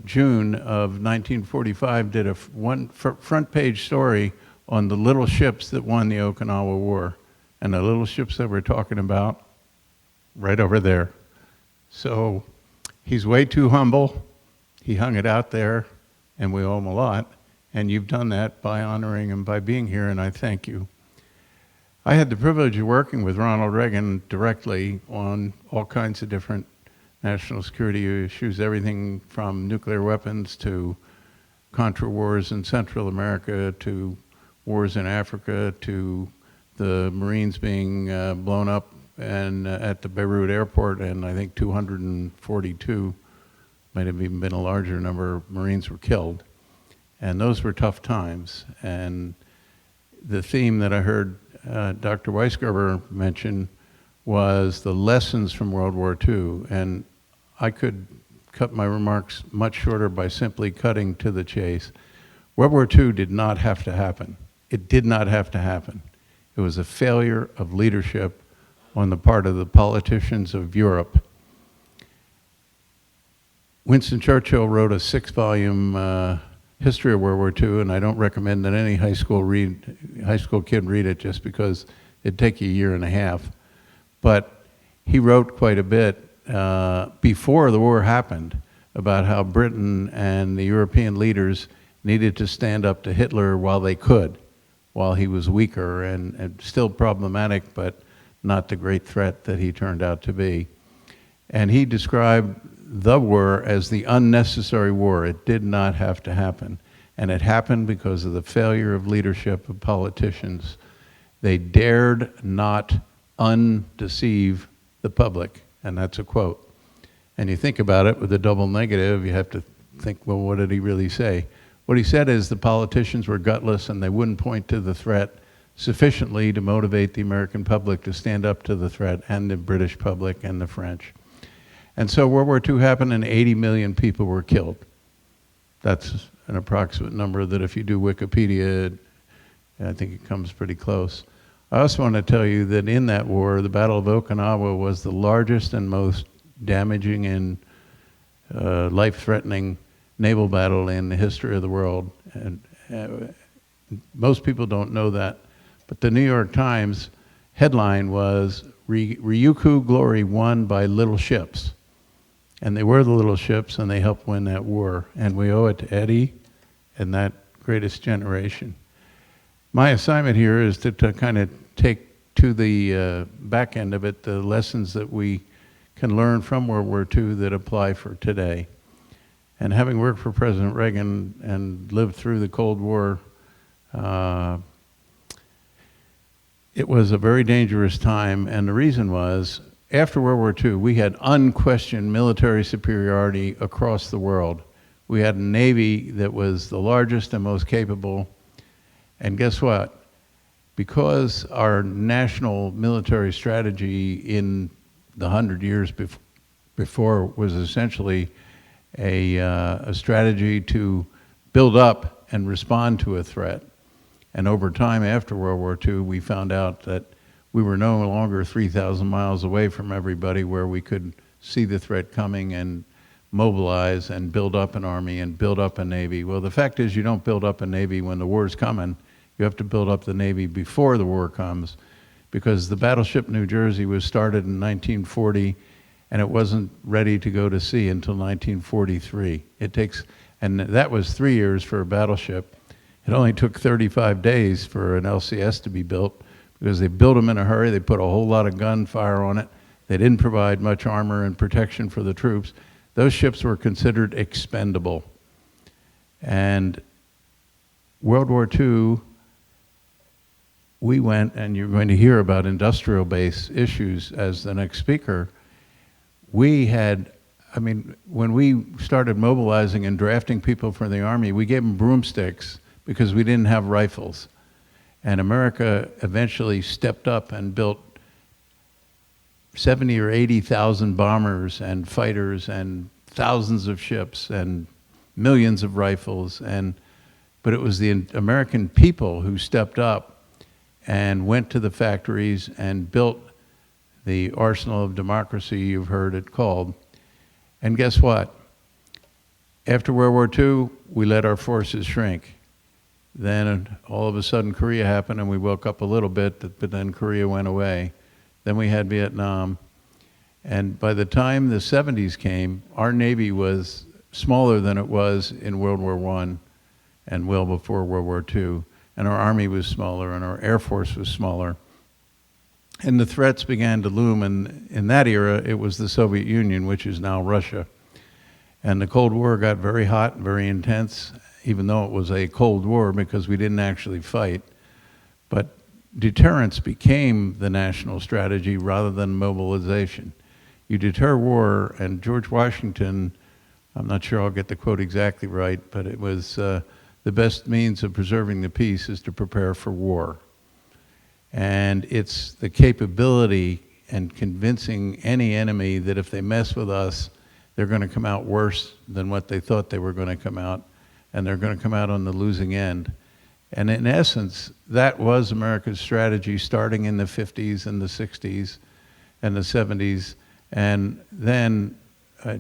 June of 1945 did a front page story on the little ships that won the Okinawa War. And the little ships that we're talking about, right over there. So he's way too humble. He hung it out there, and we owe him a lot. And you've done that by honoring him, by being here, and I thank you. I had the privilege of working with Ronald Reagan directly on all kinds of different national security issues, everything from nuclear weapons to Contra wars in Central America to wars in Africa to the Marines being blown up and at the Beirut airport, and I think 242, might have even been a larger number of Marines were killed. And those were tough times. And the theme that I heard Dr. Weisgerber mention was the lessons from World War II. And I could cut my remarks much shorter by simply cutting to the chase. World War II did not have to happen. It did not have to happen. It was a failure of leadership on the part of the politicians of Europe. Winston Churchill wrote a 6-volume history of World War II, and I don't recommend that any high school kid read it just because it'd take you a year and a half. But he wrote quite a bit before the war happened about how Britain and the European leaders needed to stand up to Hitler while they could, while he was weaker and still problematic, but not the great threat that he turned out to be. And he described the war as the unnecessary war. It did not have to happen. And it happened because of the failure of leadership of politicians. They dared not undeceive the public. And that's a quote. And you think about it with a double negative, you have to think, well, what did he really say? What he said is the politicians were gutless and they wouldn't point to the threat sufficiently to motivate the American public to stand up to the threat, and the British public and the French. And so World War II happened and 80 million people were killed. That's an approximate number that if you do Wikipedia, I think it comes pretty close. I also want to tell you that in that war, the Battle of Okinawa was the largest and most damaging and life-threatening naval battle in the history of the world. And most people don't know that. But the New York Times headline was, Ryukyu Glory won by little ships. And they were the little ships, and they helped win that war. And we owe it to Eddie and that greatest generation. My assignment here is to kind of take to the back end of it the lessons that we can learn from World War II that apply for today. And having worked for President Reagan and lived through the Cold War, it was a very dangerous time, and the reason was, after World War II, we had unquestioned military superiority across the world. We had a Navy that was the largest and most capable, and guess what? Because our national military strategy in the 100 years before was essentially a strategy to build up and respond to a threat. And over time, after World War II, we found out that we were no longer 3,000 miles away from everybody, where we could see the threat coming and mobilize and build up an army and build up a navy. Well, the fact is, you don't build up a navy when the war's coming. You have to build up the navy before the war comes, because the battleship New Jersey was started in 1940, and it wasn't ready to go to sea until 1943. And that was 3 years for a battleship. It only took 35 days for an LCS to be built, because they built them in a hurry. They put a whole lot of gunfire on it. They didn't provide much armor and protection for the troops. Those ships were considered expendable. And World War II, we went, and you're going to hear about industrial base issues as the next speaker. We had, when we started mobilizing and drafting people for the Army, we gave them broomsticks because we didn't have rifles. And America eventually stepped up and built 70 or 80,000 bombers and fighters and thousands of ships and millions of rifles. But it was the American people who stepped up and went to the factories and built the arsenal of democracy, you've heard it called. And guess what? After World War II, we let our forces shrink. Then all of a sudden Korea happened, and we woke up a little bit, but then Korea went away. Then we had Vietnam. And by the time the 70s came, our Navy was smaller than it was in World War I and well before World War II. And our Army was smaller, and our Air Force was smaller. And the threats began to loom, and in that era, it was the Soviet Union, which is now Russia. And the Cold War got very hot and very intense, even though it was a Cold War, because we didn't actually fight. But deterrence became the national strategy rather than mobilization. You deter war, and George Washington, I'm not sure I'll get the quote exactly right, but it was the best means of preserving the peace is to prepare for war. And it's the capability and convincing any enemy that if they mess with us, they're going to come out worse than what they thought they were going to come out, and they're going to come out on the losing end. And in essence, that was America's strategy starting in the 50s and the 60s and the 70s. And then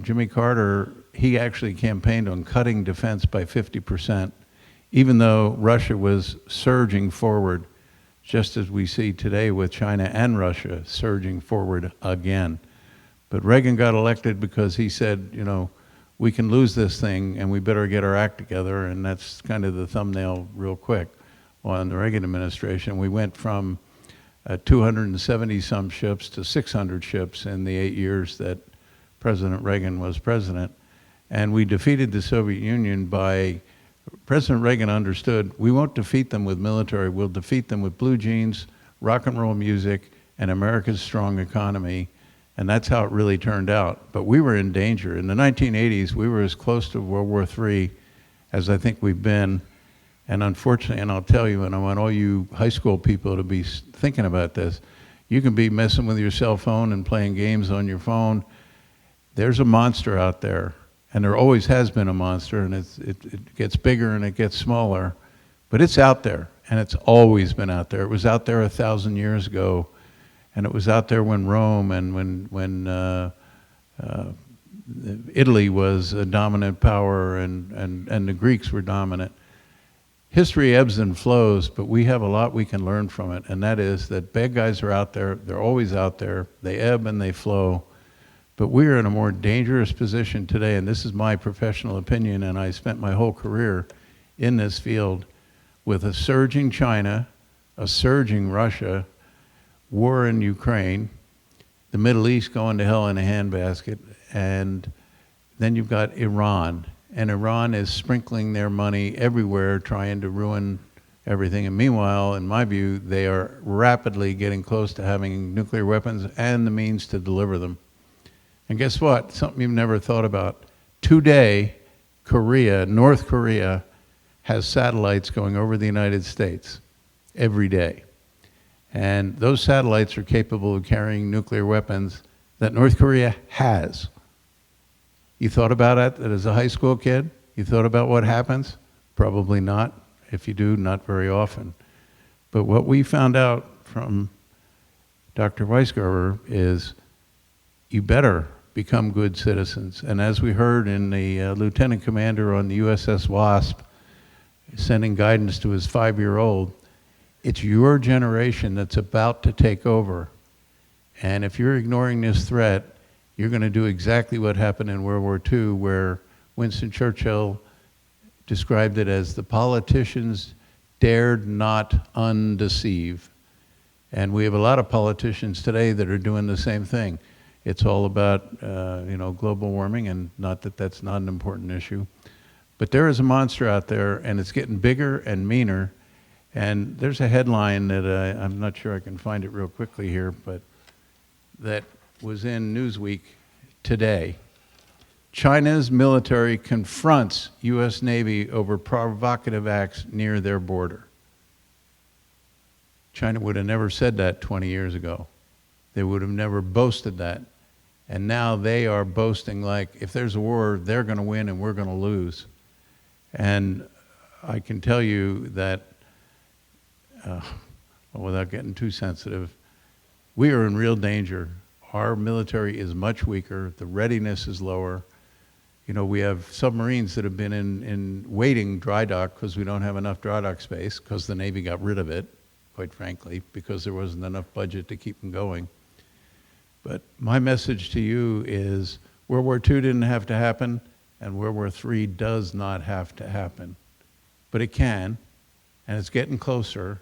Jimmy Carter, he actually campaigned on cutting defense by 50%, even though Russia was surging forward, just as we see today with China and Russia surging forward again. But Reagan got elected because he said, we can lose this thing and we better get our act together, and that's kind of the thumbnail real quick on the Reagan administration. We went from 270-some ships to 600 ships in the 8 years that President Reagan was president. And we defeated the Soviet Union by, President Reagan understood, we won't defeat them with military, we'll defeat them with blue jeans, rock and roll music, and America's strong economy. And that's how it really turned out. But we were in danger. In the 1980s, we were as close to World War III as I think we've been. And unfortunately, and I'll tell you, and I want all you high school people to be thinking about this, you can be messing with your cell phone and playing games on your phone. There's a monster out there, and there always has been a monster, and it gets bigger and it gets smaller, but it's out there, and it's always been out there. It was out there 1,000 years ago, and it was out there when Rome and when Italy was a dominant power and the Greeks were dominant. History ebbs and flows, but we have a lot we can learn from it, and that is that bad guys are out there. They're always out there. They ebb and they flow. But we are in a more dangerous position today, and this is my professional opinion, and I spent my whole career in this field with a surging China, a surging Russia, war in Ukraine, the Middle East going to hell in a handbasket, and then you've got Iran. And Iran is sprinkling their money everywhere, trying to ruin everything. And meanwhile, in my view, they are rapidly getting close to having nuclear weapons and the means to deliver them. And guess what? Something you've never thought about. Today, North Korea, has satellites going over the United States every day. And those satellites are capable of carrying nuclear weapons that North Korea has. You thought about it as a high school kid? You thought about what happens? Probably not. If you do, not very often. But what we found out from Dr. Weisgerber is you better become good citizens. And as we heard in the lieutenant commander on the USS Wasp sending guidance to his 5-year-old, it's your generation that's about to take over. And if you're ignoring this threat, you're going to do exactly what happened in World War II, where Winston Churchill described it as the politicians dared not undeceive. And we have a lot of politicians today that are doing the same thing. It's all about global warming, and not that that's not an important issue. But there is a monster out there, and it's getting bigger and meaner. And there's a headline that I'm not sure I can find it real quickly here, but that was in Newsweek today. China's military confronts U.S. Navy over provocative acts near their border. China would have never said that 20 years ago. They would have never boasted that. And now they are boasting like, if there's a war, they're going to win and we're going to lose. And I can tell you that, without getting too sensitive, we are in real danger. Our military is much weaker. The readiness is lower. You know, we have submarines that have been in waiting dry dock because we don't have enough dry dock space, because the Navy got rid of it, quite frankly, because there wasn't enough budget to keep them going. But my message to you is World War II didn't have to happen, and World War III does not have to happen. But it can, and it's getting closer,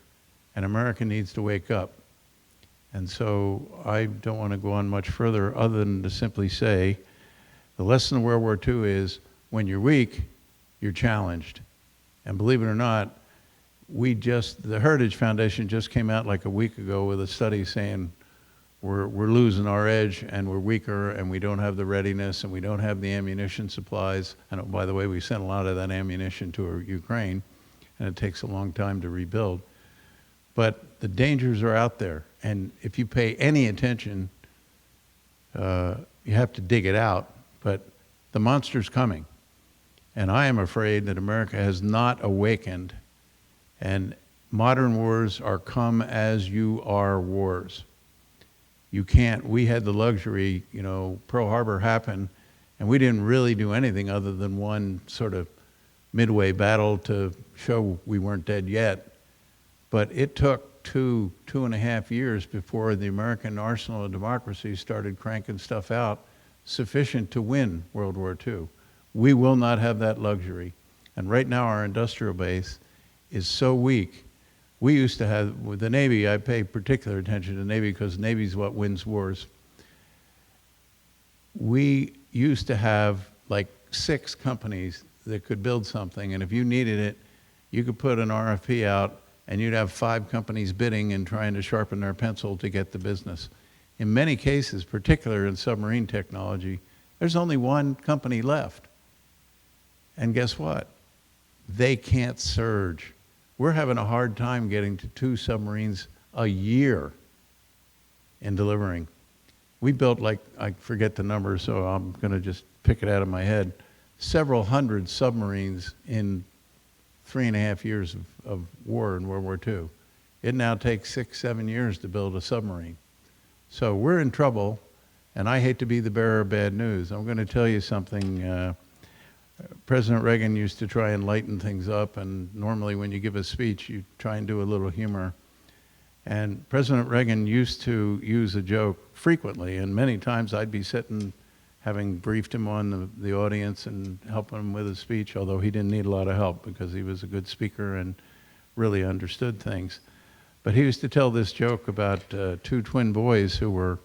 and America needs to wake up. And so I don't want to go on much further other than to simply say the lesson of World War II is when you're weak, you're challenged. And believe it or not, the Heritage Foundation just came out like a week ago with a study saying we're losing our edge and we're weaker and we don't have the readiness and we don't have the ammunition supplies. And oh, by the way, we sent a lot of that ammunition to Ukraine, and it takes a long time to rebuild. But the dangers are out there, and if you pay any attention, you have to dig it out, but the monster's coming. And I am afraid that America has not awakened, and modern wars are come as you are wars. You can't, we had the luxury, Pearl Harbor happened, and we didn't really do anything other than one sort of midway battle to show we weren't dead yet. But it took 2.5 years before the American arsenal of democracy started cranking stuff out sufficient to win World War II. We will not have that luxury. And right now our industrial base is so weak. We used to have, with the Navy, I pay particular attention to the Navy because the Navy is what wins wars. We used to have like 6 companies that could build something, and if you needed it, you could put an RFP out and you'd have 5 companies bidding and trying to sharpen their pencil to get the business. In many cases, particularly in submarine technology, there's only one company left. And guess what? They can't surge. We're having a hard time getting to 2 submarines a year in delivering. We built, like, I forget the number, so I'm going to just pick it out of my head, several hundred submarines in 3.5 years of war in World War II. It now takes 6-7 years to build a submarine. So we're in trouble, and I hate to be the bearer of bad news. I'm going to tell you something. President Reagan used to try and lighten things up, and normally when you give a speech, you try and do a little humor. And President Reagan used to use a joke frequently, and many times I'd be sitting having briefed him on the audience and helping him with his speech, although he didn't need a lot of help because he was a good speaker and really understood things. But he used to tell this joke about two twin boys who were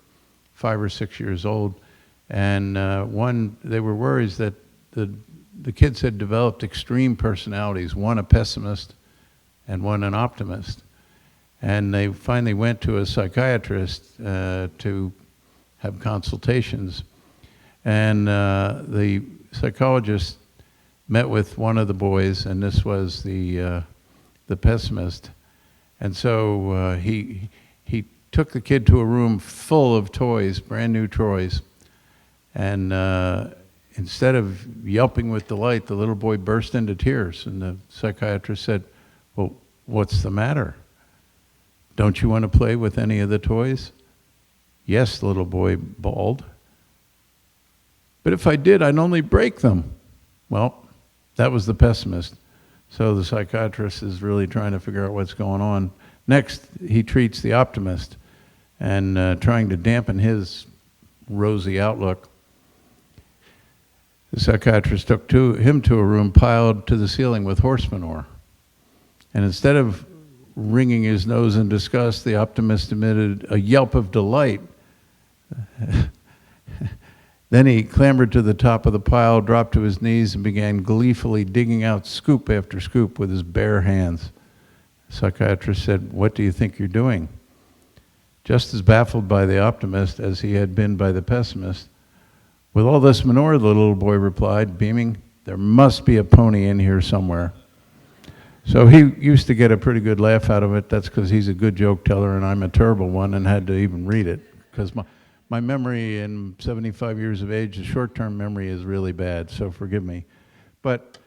5 or 6 years old, and they were worried that the kids had developed extreme personalities, one a pessimist and one an optimist. And they finally went to a psychiatrist to have consultations. And the psychologist met with one of the boys, and this was the pessimist. And so he took the kid to a room full of toys, brand new toys. And instead of yelping with delight, the little boy burst into tears. And the psychiatrist said, "Well, what's the matter? Don't you want to play with any of the toys?" "Yes," the little boy bawled. "But if I did, I'd only break them." Well, that was the pessimist. So the psychiatrist is really trying to figure out what's going on. Next, he treats the optimist and trying to dampen his rosy outlook. The psychiatrist took him to a room piled to the ceiling with horse manure. And instead of wringing his nose in disgust, the optimist emitted a yelp of delight. Then he clambered to the top of the pile, dropped to his knees, and began gleefully digging out scoop after scoop with his bare hands. The psychiatrist said, "What do you think you're doing?" Just as baffled by the optimist as he had been by the pessimist, "With all this manure," the little boy replied, beaming, "there must be a pony in here somewhere." So he used to get a pretty good laugh out of it. That's because he's a good joke teller and I'm a terrible one and had to even read it. Because my memory in 75 years of age, the short-term memory is really bad, so forgive me. But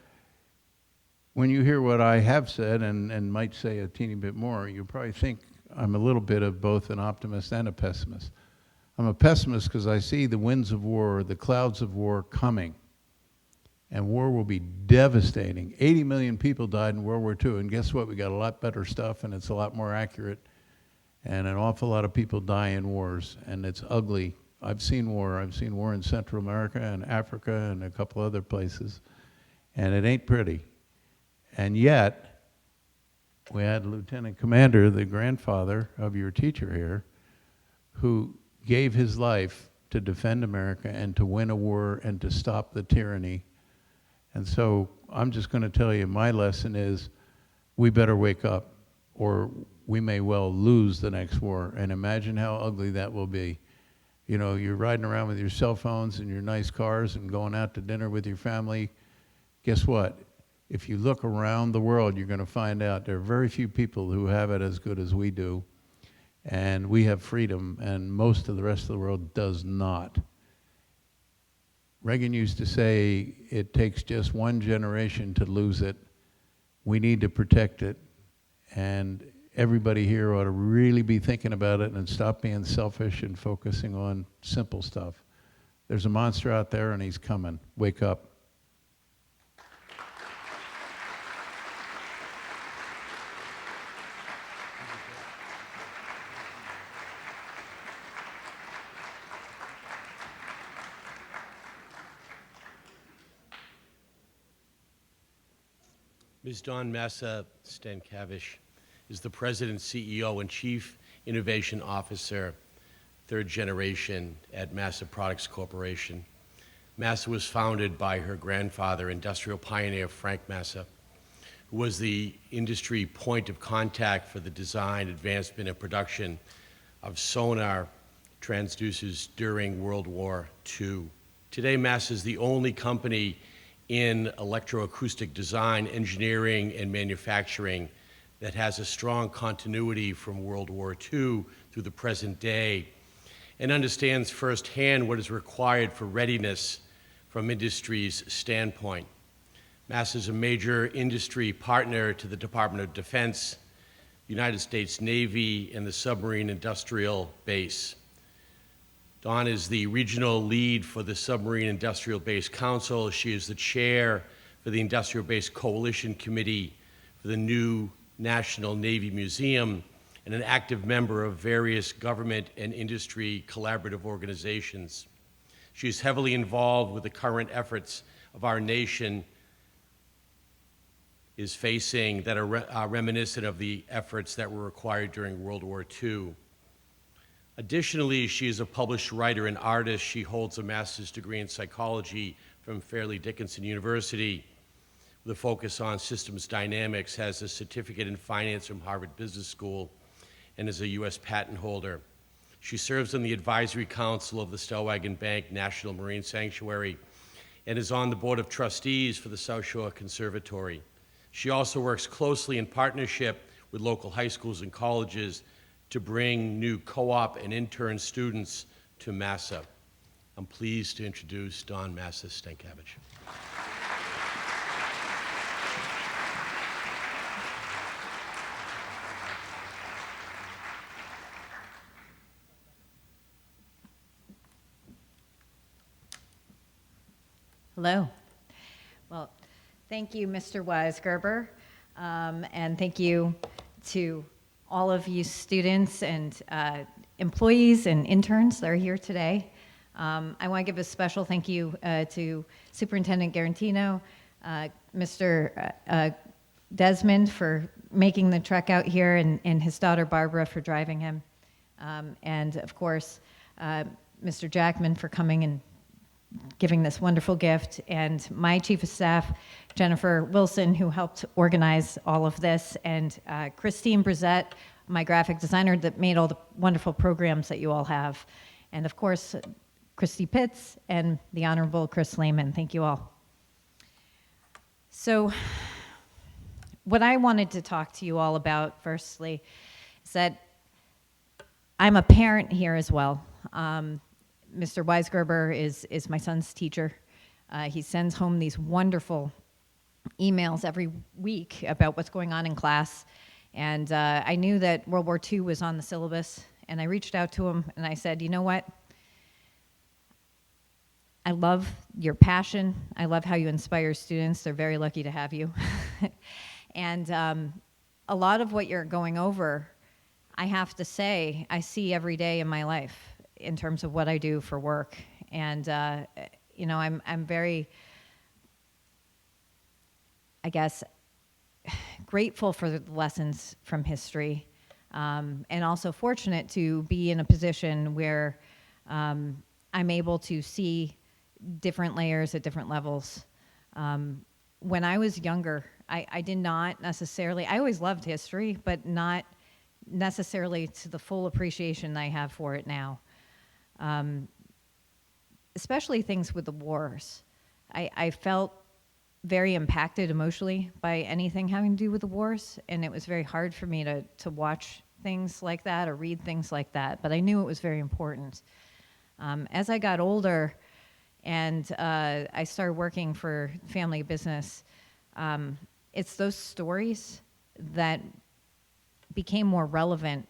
when you hear what I have said and might say a teeny bit more, you probably think I'm a little bit of both an optimist and a pessimist. I'm a pessimist because I see the winds of war, the clouds of war coming. And war will be devastating. 80 million people died in World War II, and guess what? We got a lot better stuff, and it's a lot more accurate. And an awful lot of people die in wars, and it's ugly. I've seen war. I've seen war in Central America and Africa and a couple other places, and it ain't pretty. And yet, we had Lieutenant Commander, the grandfather of your teacher here, who gave his life to defend America and to win a war and to stop the tyranny. And so I'm just going to tell you, my lesson is we better wake up or we may well lose the next war. And imagine how ugly that will be. You know, you're riding around with your cell phones and your nice cars and going out to dinner with your family. Guess what? If you look around the world, you're going to find out there are very few people who have it as good as we do. And we have freedom, and most of the rest of the world does not. Reagan used to say, it takes just one generation to lose it. We need to protect it. And everybody here ought to really be thinking about it and stop being selfish and focusing on simple stuff. There's a monster out there, and he's coming. Wake up. Ms. Dawn Massa Stankiewicz is the President, CEO, and Chief Innovation Officer, third generation at Massa Products Corporation. Massa was founded by her grandfather, industrial pioneer Frank Massa, who was the industry point of contact for the design, advancement, and production of sonar transducers during World War II. Today, Massa is the only company in electroacoustic design, engineering, and manufacturing that has a strong continuity from World War II through the present day and understands firsthand what is required for readiness from industry's standpoint. Massa is a major industry partner to the Department of Defense, United States Navy, and the Submarine Industrial Base. Dawn is the regional lead for the Submarine Industrial Base Council. She is the chair for the Industrial Base Coalition Committee for the new National Navy Museum and an active member of various government and industry collaborative organizations. She is heavily involved with the current efforts of our nation is facing that are reminiscent of the efforts that were required during World War II. Additionally, she is a published writer and artist. She holds a master's degree in psychology from Fairleigh Dickinson University with a focus on systems dynamics, has a certificate in finance from Harvard Business School, and is a U.S. patent holder. She serves on the advisory council of the Stellwagen Bank National Marine Sanctuary and is on the board of trustees for the South Shore Conservatory. She also works closely in partnership with local high schools and colleges to bring new co-op and intern students to Massa. I'm pleased to introduce Dawn Massa Stankiewicz. Hello. Well, thank you, Mr. Weisgerber, and thank you to all of you students and employees and interns that are here today. I want to give a special thank you to Superintendent Garantino, Mr. Desmond for making the trek out here, and his daughter Barbara for driving him, and of course, Mr. Jackman for coming and giving this wonderful gift, and my chief of staff, Jennifer Wilson, who helped organize all of this, and Christine Brissette, my graphic designer that made all the wonderful programs that you all have, and of course, Christy Pitts and the Honorable Chris Lehman. Thank you all. So what I wanted to talk to you all about, firstly, is that I'm a parent here as well. Mr. Weisgerber is my son's teacher. He sends home these wonderful emails every week about what's going on in class. And I knew that World War II was on the syllabus, and I reached out to him and I said, you know what? I love your passion. I love how you inspire students. They're very lucky to have you. And a lot of what you're going over, I have to say, I see every day in my life in terms of what I do for work. And, you know, I'm very, I guess, grateful for the lessons from history, and also fortunate to be in a position where I'm able to see different layers at different levels. When I was younger, I did not necessarily, I always loved history, but not necessarily to the full appreciation I have for it now. Especially things with the wars. I felt very impacted emotionally by anything having to do with the wars, and it was very hard for me to watch things like that or read things like that, but I knew it was very important. As I got older and I started working for family business, it's those stories that became more relevant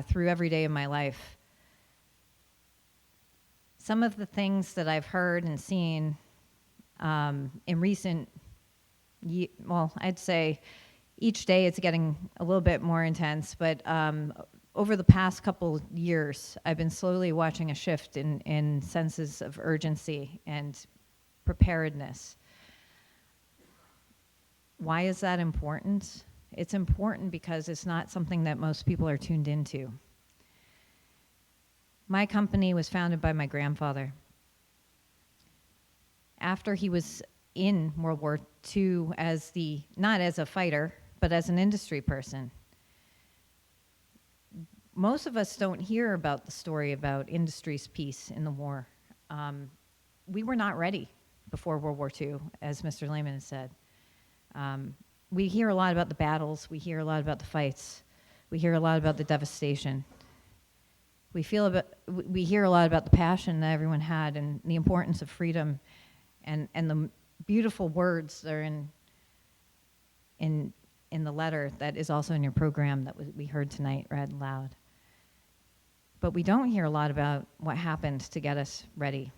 through every day of my life. Some of the things that I've heard and seen in recent, well, I'd say each day it's getting a little bit more intense, but over the past couple years, I've been slowly watching a shift in senses of urgency and preparedness. Why is that important? It's important because it's not something that most people are tuned into. My company was founded by my grandfather. After he was in World War II not as a fighter, but as an industry person. Most of us don't hear about the story about industry's piece in the war. We were not ready before World War II, as Mr. Lehman has said. We hear a lot about the battles, we hear a lot about the fights, we hear a lot about the devastation. We hear a lot about the passion that everyone had and the importance of freedom and the beautiful words that are in the letter that is also in your program that we heard tonight read loud. But we don't hear a lot about what happened to get us ready.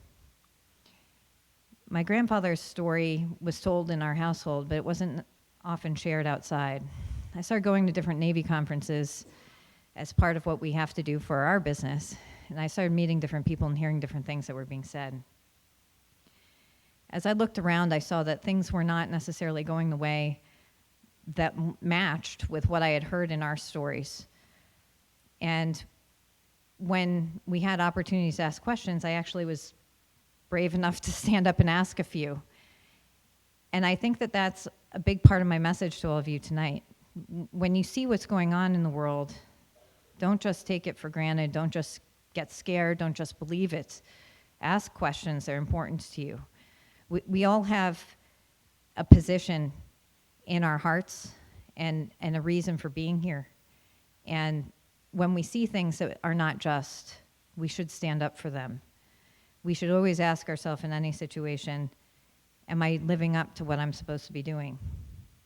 My grandfather's story was told in our household, but it wasn't often shared outside. I started going to different Navy conferences as part of what we have to do for our business. and I started meeting different people and hearing different things that were being said. As I looked around, I saw that things were not necessarily going the way that matched with what I had heard in our stories. And when we had opportunities to ask questions, I actually was brave enough to stand up and ask a few. And I think that that's a big part of my message to all of you tonight. When you see what's going on in the world, don't just take it for granted. Don't just get scared. Don't just believe it. Ask questions that are important to you. We all have a position in our hearts and a reason for being here. And when we see things that are not just, we should stand up for them. We should always ask ourselves in any situation, am I living up to what I'm supposed to be doing?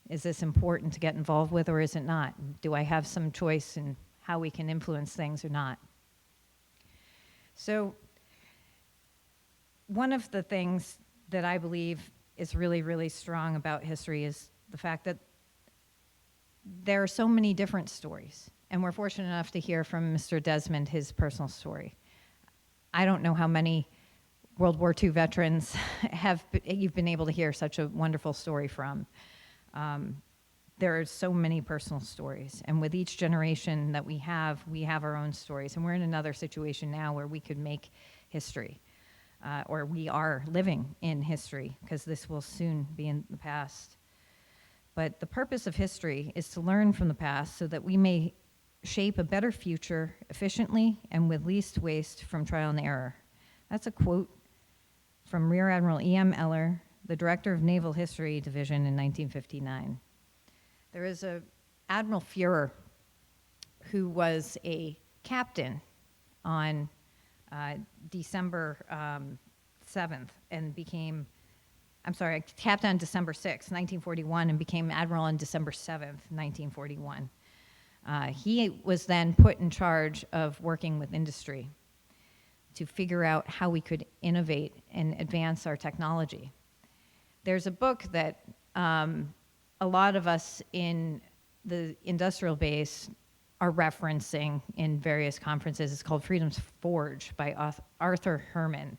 Is this important to get involved with, or is it not? Do I have some choice in how we can influence things or not? So one of the things that I believe is really, really strong about history is the fact that there are so many different stories. And we're fortunate enough to hear from Mr. Desmond his personal story. I don't know how many World War II veterans you've been able to hear such a wonderful story from. There are so many personal stories. And with each generation that we have our own stories. And we're in another situation now where we could make history. Or we are living in history, because this will soon be in the past. But the purpose of history is to learn from the past so that we may shape a better future efficiently and with least waste from trial and error. That's a quote from Rear Admiral E.M. Eller, the director of Naval History Division in 1959. There is a Admiral Fuhrer who was a captain on December 7th and became, captain on December 6th, 1941, and became admiral on December 7th, 1941. He was then put in charge of working with industry to figure out how we could innovate and advance our technology. There's a book that a lot of us in the industrial base are referencing in various conferences. It's called Freedom's Forge by Arthur Herman.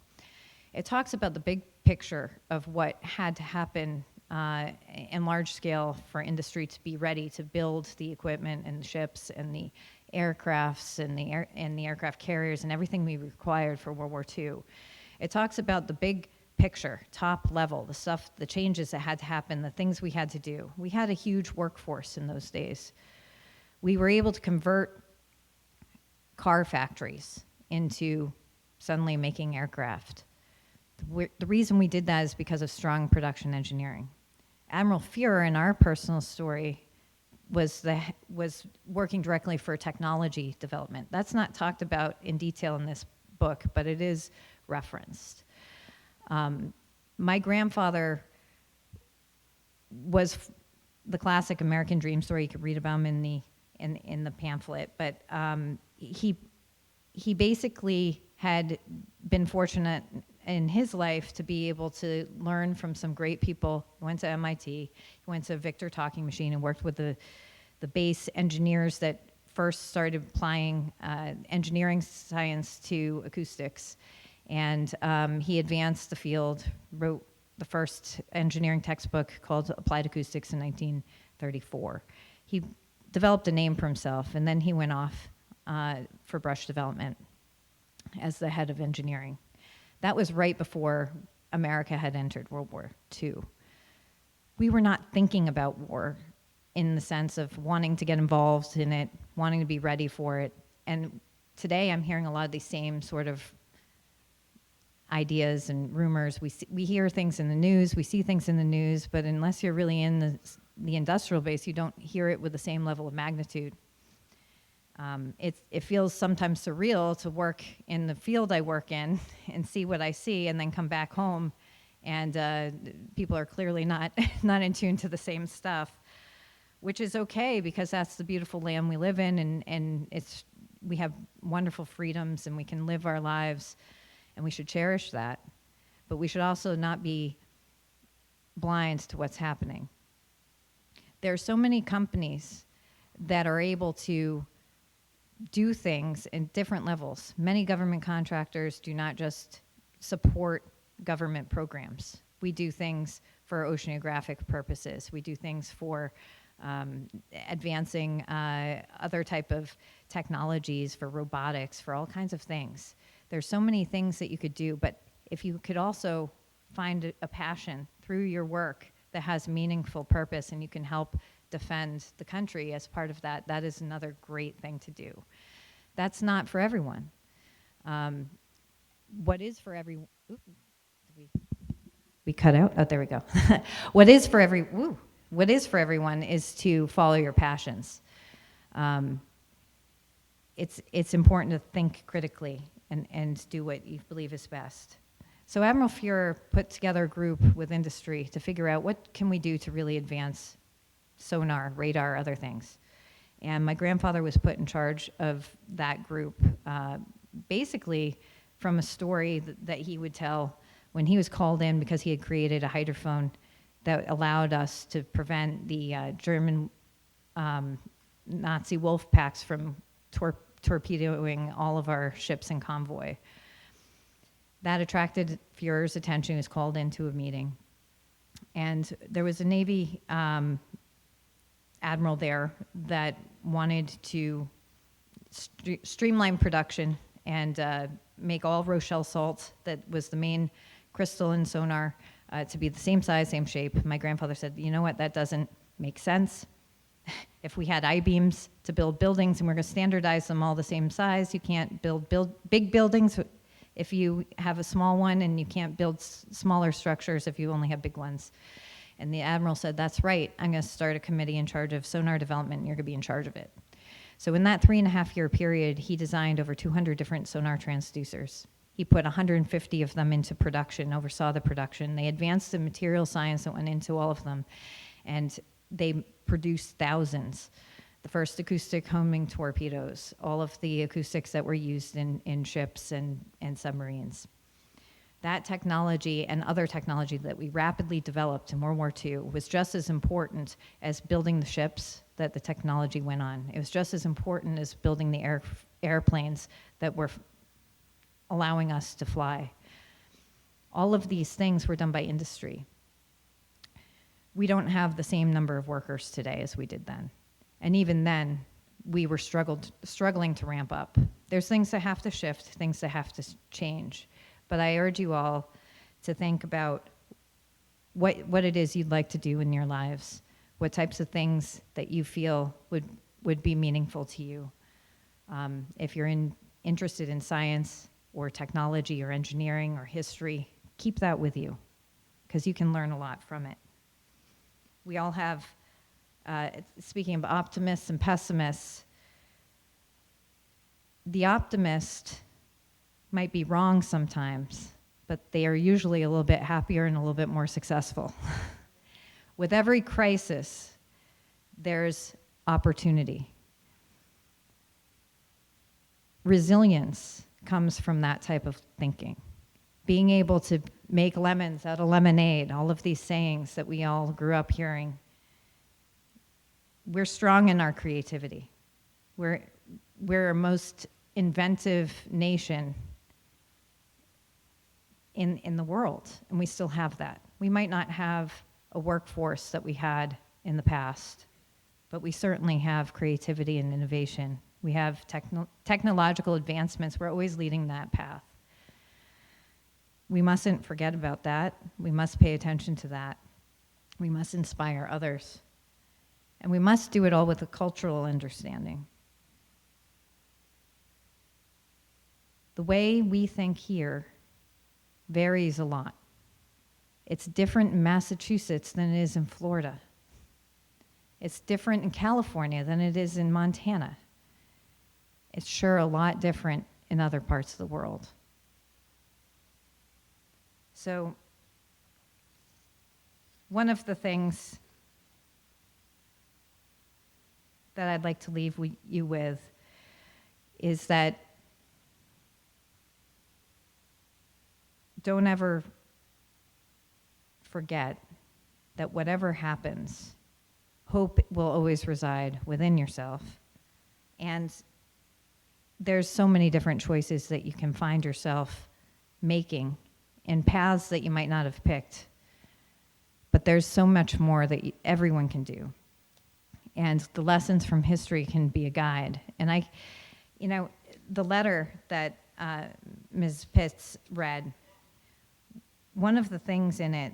It talks about the big picture of what had to happen in large scale for industry to be ready to build the equipment and the ships and the aircrafts and the aircraft carriers and everything we required for World War II. It talks about the big picture, top level, the stuff, the changes that had to happen, the things we had to do. We had a huge workforce in those days. We were able to convert car factories into suddenly making aircraft. The reason we did that is because of strong production engineering. Admiral Fuhrer, in our personal story, was working directly for technology development. That's not talked about in detail in this book, but it is referenced. My grandfather was the classic American dream story. You could read about him in the pamphlet, but he basically had been fortunate in his life to be able to learn from some great people. He went to MIT, he went to Victor Talking Machine and worked with the base engineers that first started applying engineering science to acoustics. And he advanced the field, wrote the first engineering textbook called Applied Acoustics in 1934. He developed a name for himself, and then he went off for brush development as the head of engineering. That was right before America had entered World War II. We were not thinking about war in the sense of wanting to get involved in it, wanting to be ready for it. And today I'm hearing a lot of these same sort of ideas and rumors. We hear things in the news, we see things in the news, but unless you're really in the industrial base, you don't hear it with the same level of magnitude. It feels sometimes surreal to work in the field I work in and see what I see and then come back home and people are clearly not in tune to the same stuff, which is okay because that's the beautiful land we live in and we have wonderful freedoms and we can live our lives and we should cherish that. But we should also not be blind to what's happening. There are so many companies that are able to do things in different levels. Many government contractors do not just support government programs. We do things for oceanographic purposes. We do things for advancing other type of technologies, for robotics, for all kinds of things. There's so many things that you could do, but if you could also find a passion through your work that has meaningful purpose and you can help defend the country as part of that, that is another great thing to do. That's not for everyone. What is for everyone? We cut out? Oh, there we go. What is for everyone is to follow your passions. It's important to think critically and do what you believe is best. So Admiral Fuhrer put together a group with industry to figure out what can we do to really advance sonar, radar, other things. And my grandfather was put in charge of that group, basically from a story that he would tell when he was called in because he had created a hydrophone that allowed us to prevent the German Nazi wolf packs from torpedoing all of our ships and convoy. That attracted Fuhrer's attention. He was called into a meeting. And there was a Navy admiral there that wanted to streamline production and make all Rochelle salt, that was the main crystalline sonar, to be the same size, same shape. My grandfather said, you know what, that doesn't make sense. If we had I-beams to build buildings and we're going to standardize them all the same size, you can't build big buildings if you have a small one, and you can't build smaller structures if you only have big ones. And the admiral said, that's right, I'm going to start a committee in charge of sonar development, and you're going to be in charge of it. So in that 3.5-year period, he designed over 200 different sonar transducers. He put 150 of them into production, oversaw the production. They advanced the material science that went into all of them, and they produced thousands. The first acoustic homing torpedoes, all of the acoustics that were used in ships and submarines. That technology and other technology that we rapidly developed in World War II was just as important as building the ships that the technology went on. It was just as important as building the airplanes that were allowing us to fly. All of these things were done by industry. We don't have the same number of workers today as we did then. And even then, we were struggling to ramp up. There's things that have to shift, things that have to change. But I urge you all to think about what it is you'd like to do in your lives, what types of things that you feel would be meaningful to you. If you're interested in science or technology or engineering or history, keep that with you, because you can learn a lot from it. We all have, speaking of optimists and pessimists, the optimist might be wrong sometimes, but they are usually a little bit happier and a little bit more successful. With every crisis, there's opportunity. Resilience comes from that type of thinking. Being able to make lemons out of lemonade, all of these sayings that we all grew up hearing. We're strong in our creativity. We're a most inventive nation in the world, and we still have that. We might not have a workforce that we had in the past, but we certainly have creativity and innovation. We have technological advancements. We're always leading that path. We mustn't forget about that. We must pay attention to that. We must inspire others. And we must do it all with a cultural understanding. The way we think here varies a lot. It's different in Massachusetts than it is in Florida. It's different in California than it is in Montana. It's sure a lot different in other parts of the world. So, one of the things that I'd like to leave you with is that don't ever forget that whatever happens, hope will always reside within yourself. And there's so many different choices that you can find yourself making in paths that you might not have picked. But there's so much more that everyone can do. And the lessons from history can be a guide. And the letter that Ms. Pitts read, one of the things in it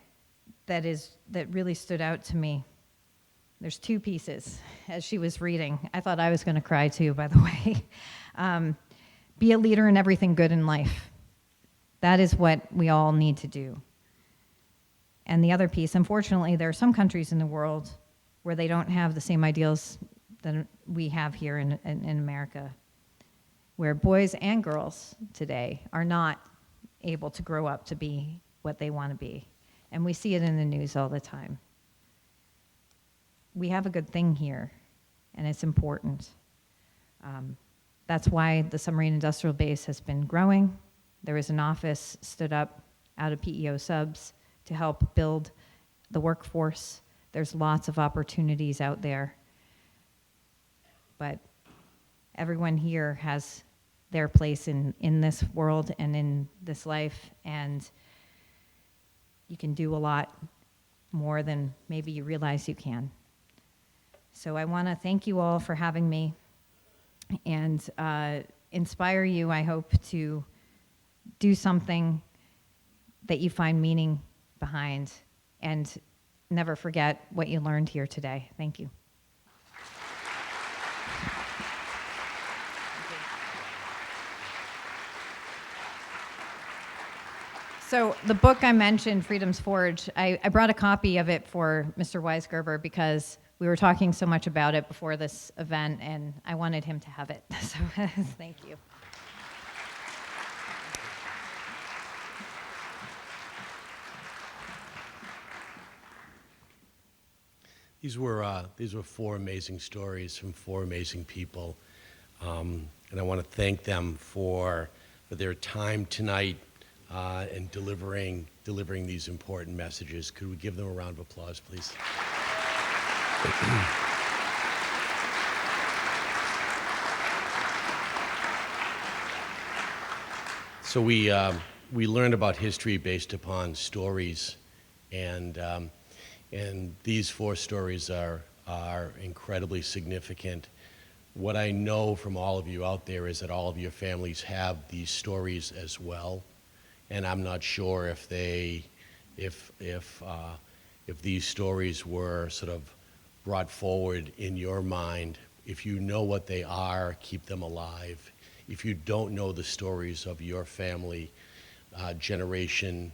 that really stood out to me, there's two pieces as she was reading. I thought I was going to cry too, by the way. Be a leader in everything good in life. That is what we all need to do. And the other piece, unfortunately, there are some countries in the world where they don't have the same ideals that we have here in America, where boys and girls today are not able to grow up to be what they want to be. And we see it in the news all the time. We have a good thing here, and it's important. That's why the submarine industrial base has been growing. There is an office stood up out of PEO subs to help build the workforce. There's lots of opportunities out there. But everyone here has their place in this world and in this life, and you can do a lot more than maybe you realize you can. So I want to thank you all for having me and inspire you, I hope, to do something that you find meaning behind, and never forget what you learned here today. Thank you. So the book I mentioned, Freedom's Forge, I brought a copy of it for Mr. Weisgerber because we were talking so much about it before this event, and I wanted him to have it. So thank you. These were four amazing stories from four amazing people, and I want to thank them for their time tonight and delivering these important messages. Could we give them a round of applause, please? So we learned about history based upon stories, and these four stories are incredibly significant. What I know from all of you out there is that all of your families have these stories as well, and I'm not sure if these stories were sort of brought forward in your mind. If you know what they are, keep them alive. If you don't know the stories of your family, generation,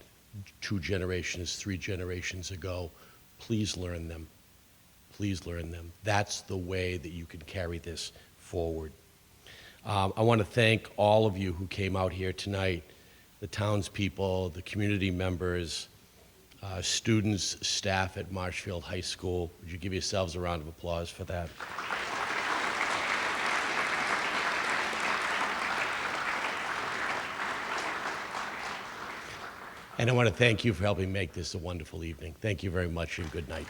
2 generations, 3 generations ago, please learn them. Please learn them. That's the way that you can carry this forward. I want to thank all of you who came out here tonight, the townspeople, the community members, students, staff at Marshfield High School. Would you give yourselves a round of applause for that? And I want to thank you for helping make this a wonderful evening. Thank you very much, and good night.